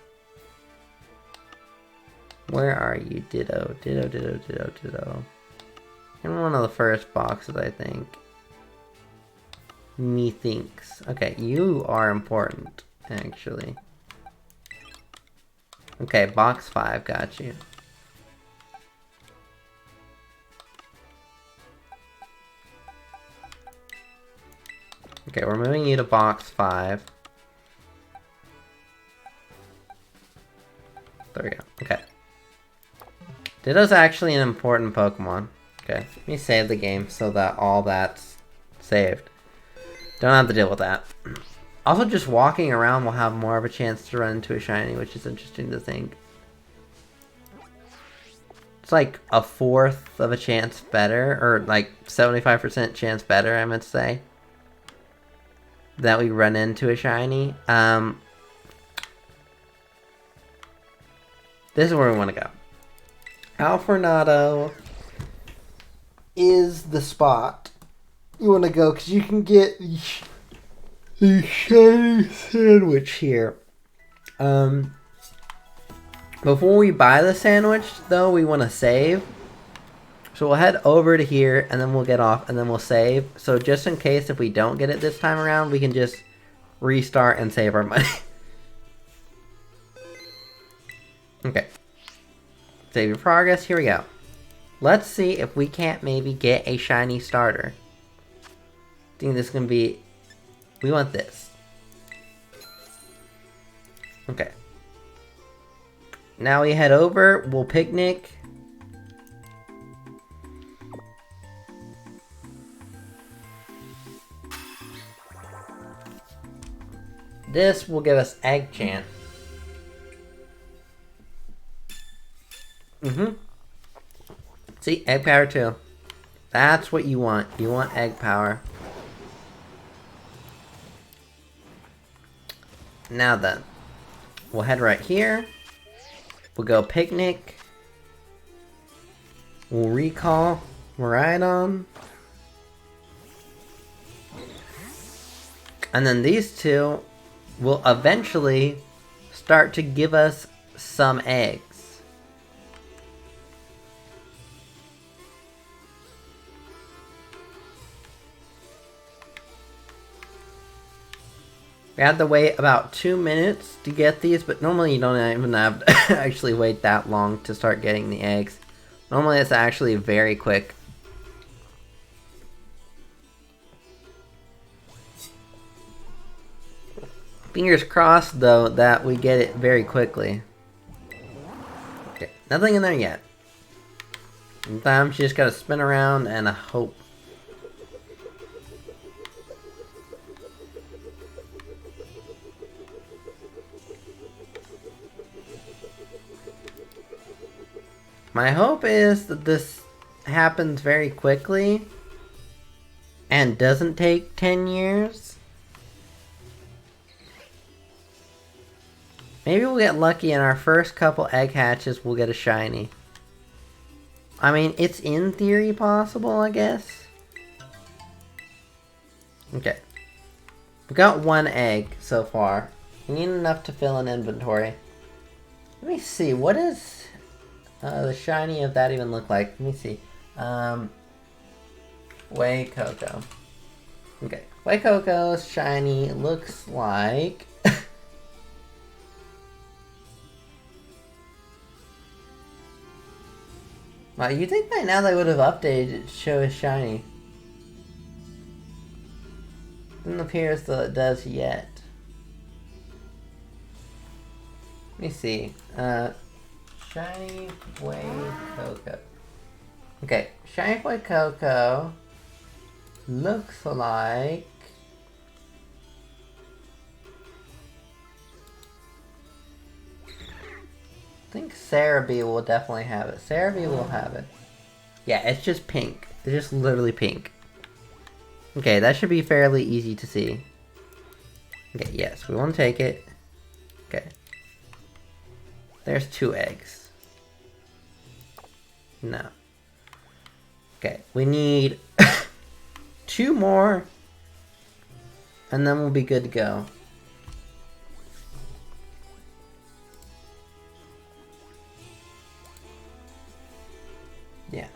Where are you, Ditto? Ditto, Ditto, Ditto, Ditto. In one of the first boxes, I think. Methinks. Okay, you are important, actually. Okay, box 5, got you. Okay, we're moving you to box 5. There we go, okay. Ditto's actually an important Pokemon. Okay, let me save the game so that all that's saved. Don't have to deal with that. Also, just walking around will have more of a chance to run into a shiny, which is interesting to think. It's like a 1/4 of a chance better, or like 75% chance better, I meant to say, that we run into a shiny. This is where we want to go. Alfornado is the spot you want to go, because you can get the shiny sandwich here. Before we buy the sandwich, though, we want to save. So we'll head over to here, and then we'll get off, and then we'll save. So just in case if we don't get it this time around, we can just restart and save our money. Okay. Save your progress. Here we go. Let's see if we can't maybe get a shiny starter. I think this is going to be... We want this. Okay. Now we head over. We'll picnic. This will give us Egg Chant. See, egg power too. That's what you want. You want egg power. Now then, we'll head right here. We'll go picnic. We'll recall Miraidon. And then these two will eventually start to give us some eggs. We had to wait about 2 minutes to get these, but normally you don't even have to actually wait that long to start getting the eggs. Normally it's actually very quick. Fingers crossed, though, that we get it very quickly. Okay, nothing in there yet. Sometimes you just gotta spin around and hope. My hope is that this happens very quickly and doesn't take 10 years. Maybe we'll get lucky and our first couple egg hatches will get a shiny. I mean, it's in theory possible, I guess. Okay. We've got 1 egg so far. We need enough to fill an inventory. Let me see, what is the shiny of that even look like? Let me see. Way Cocoa. Okay. Way Cocoa's shiny looks like... Wow, you'd think by now they would have updated it to show as shiny. Doesn't appear as though it does yet. Let me see. Shiny Boy Coco. Okay, Shiny Boy Coco looks like... I think Cerebi will definitely have it. Cerebi will have it. Yeah, it's just pink. It's just literally pink. Okay, that should be fairly easy to see. Okay, yes, we want to take it. Okay. There's 2 eggs. No. Okay, we need 2 more. And then we'll be good to go. Yeah.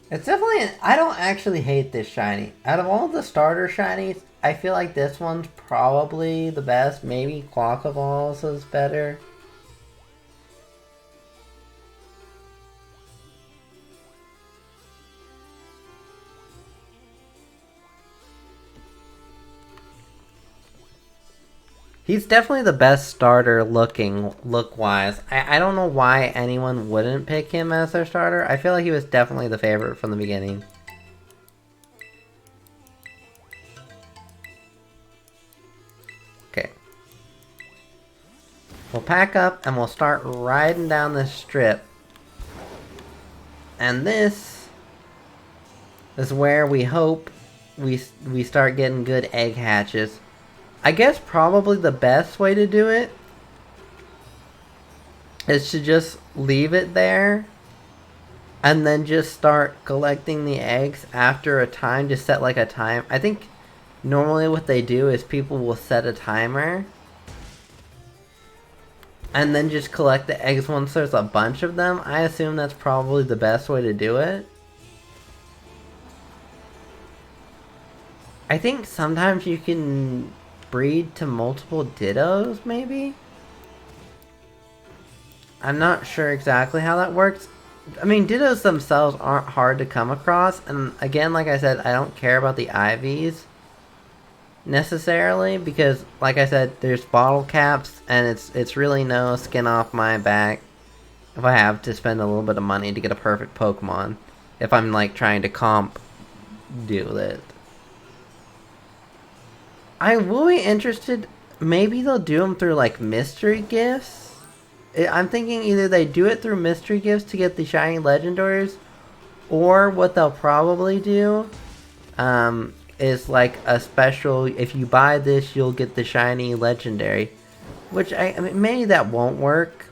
It's definitely... I don't actually hate this shiny. Out of all the starter shinies, I feel like this one's probably the best. Maybe Quackleballs is better. He's definitely the best starter look-wise. I don't know why anyone wouldn't pick him as their starter. I feel like he was definitely the favorite from the beginning. Okay. We'll pack up and we'll start riding down this strip. And this is where we hope we start getting good egg hatches. I guess probably the best way to do it is to just leave it there and then just start collecting the eggs after a time. Just set like a time. I think normally what they do is people will set a timer and then just collect the eggs once there's a bunch of them. I assume that's probably the best way to do it. I think sometimes you can breed to multiple Dittos, maybe? I'm not sure exactly how that works. I mean, Dittos themselves aren't hard to come across, and again, like I said, I don't care about the IVs necessarily, because, like I said, there's bottle caps, and it's really no skin off my back if I have to spend a little bit of money to get a perfect Pokemon, if I'm, like, trying to comp do it. I will be interested. Maybe they'll do them through like mystery gifts. I'm thinking either they do it through mystery gifts to get the shiny legendaries, or what they'll probably do is like a special. If you buy this, you'll get the shiny legendary. Which I mean, maybe that won't work.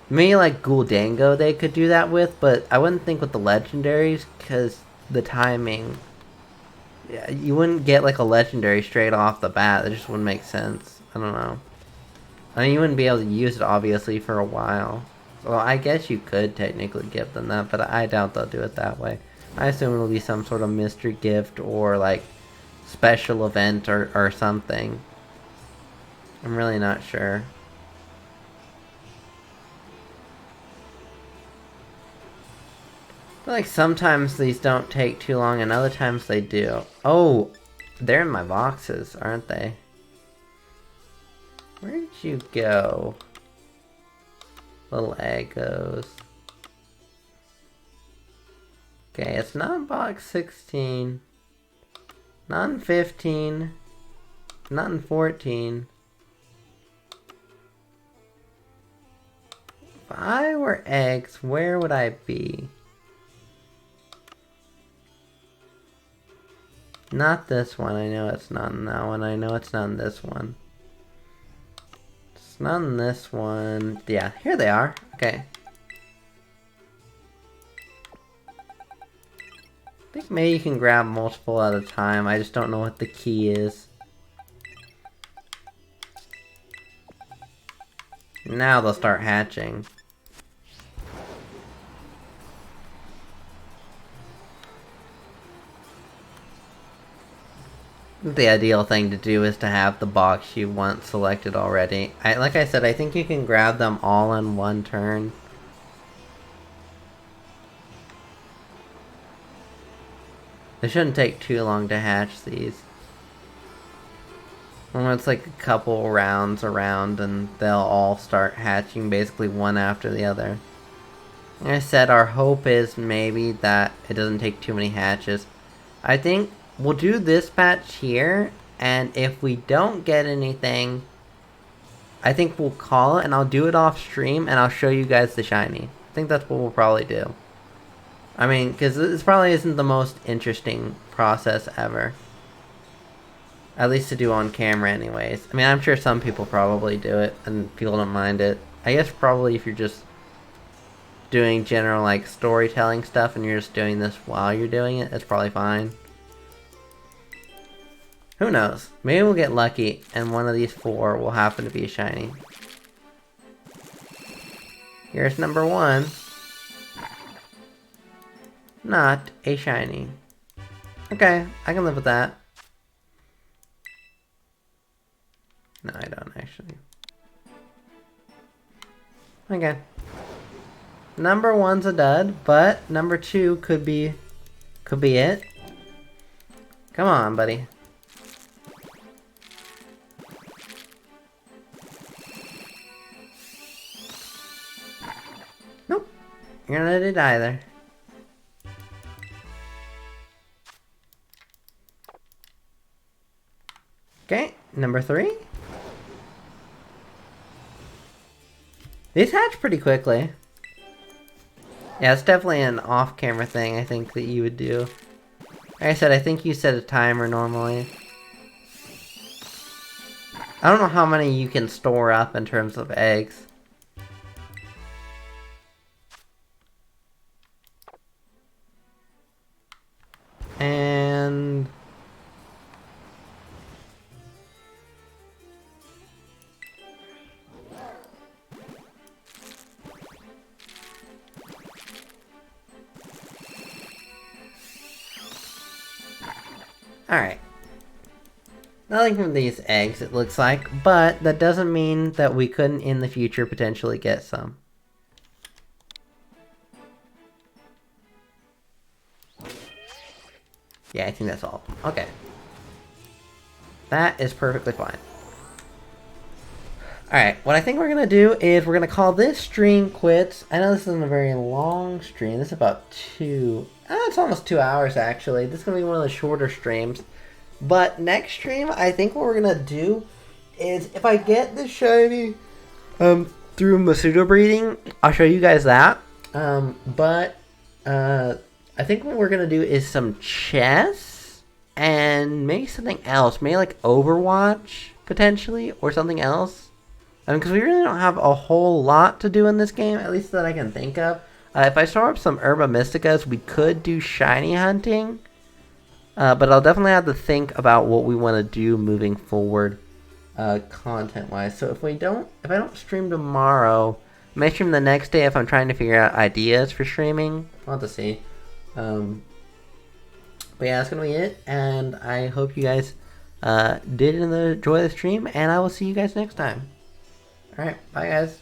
Maybe like Guldango they could do that with, but I wouldn't think with the legendaries because the timing. Yeah, you wouldn't get like a legendary straight off the bat. That just wouldn't make sense. I don't know. I mean, you wouldn't be able to use it obviously for a while. Well, I guess you could technically give them that, but I doubt they'll do it that way. I assume it'll be some sort of mystery gift or like special event or something. I'm really not sure. I feel like sometimes these don't take too long and other times they do. Oh, they're in my boxes, aren't they? Where did you go? Little egg goes. Okay, it's not in box 16. Not in 15. Not in 14. If I were eggs, where would I be? Not this one. I know it's not in that one. I know it's not in this one. It's not in this one. Yeah, here they are. Okay. I think maybe you can grab multiple at a time. I just don't know what the key is. Now they'll start hatching. The ideal thing to do is to have the box you want selected already. Like I said, I think you can grab them all in one turn. It shouldn't take too long to hatch these. When it's like a couple rounds around and they'll all start hatching basically one after the other. Like I said, our hope is maybe that it doesn't take too many hatches. I think we'll do this patch here, and if we don't get anything, I think we'll call it, and I'll do it off stream, and I'll show you guys the shiny. I think that's what we'll probably do. I mean, because this probably isn't the most interesting process ever. At least to do on camera anyways. I mean, I'm sure some people probably do it, and people don't mind it. I guess probably if you're just doing general, like, storytelling stuff, and you're just doing this while you're doing it, it's probably fine. Who knows? Maybe we'll get lucky, and one of these 4 will happen to be a shiny. Here's number 1. Not a shiny. Okay, I can live with that. No, I don't actually. Okay. Number 1's a dud, but number 2 could be it. Come on, buddy. Nope. You're not it either. Okay, number 3. These hatch pretty quickly. Yeah, it's definitely an off-camera thing, I think, that you would do. Like I said, I think you set a timer normally. I don't know how many you can store up in terms of eggs. And... Alright. Nothing from these eggs, it looks like, but that doesn't mean that we couldn't in the future potentially get some. Yeah, I think that's all. Okay. That is perfectly fine. Alright, what I think we're going to do is we're going to call this stream quits. I know this isn't a very long stream. This is about it's almost 2 hours actually. This is going to be one of the shorter streams. But next stream, I think what we're going to do is if I get the shiny through Masudo breeding, I'll show you guys that. But I think what we're going to do is some chess and maybe something else. Maybe like Overwatch potentially or something else. Because we really don't have a whole lot to do in this game, at least that I can think of. If I store up some Herba Mysticas, we could do shiny hunting. But I'll definitely have to think about what we want to do moving forward, content-wise. So if I don't stream tomorrow, I may stream the next day if I'm trying to figure out ideas for streaming. I'll have to see. But yeah, that's going to be it. And I hope you guys did enjoy the stream, and I will see you guys next time. Alright, bye guys.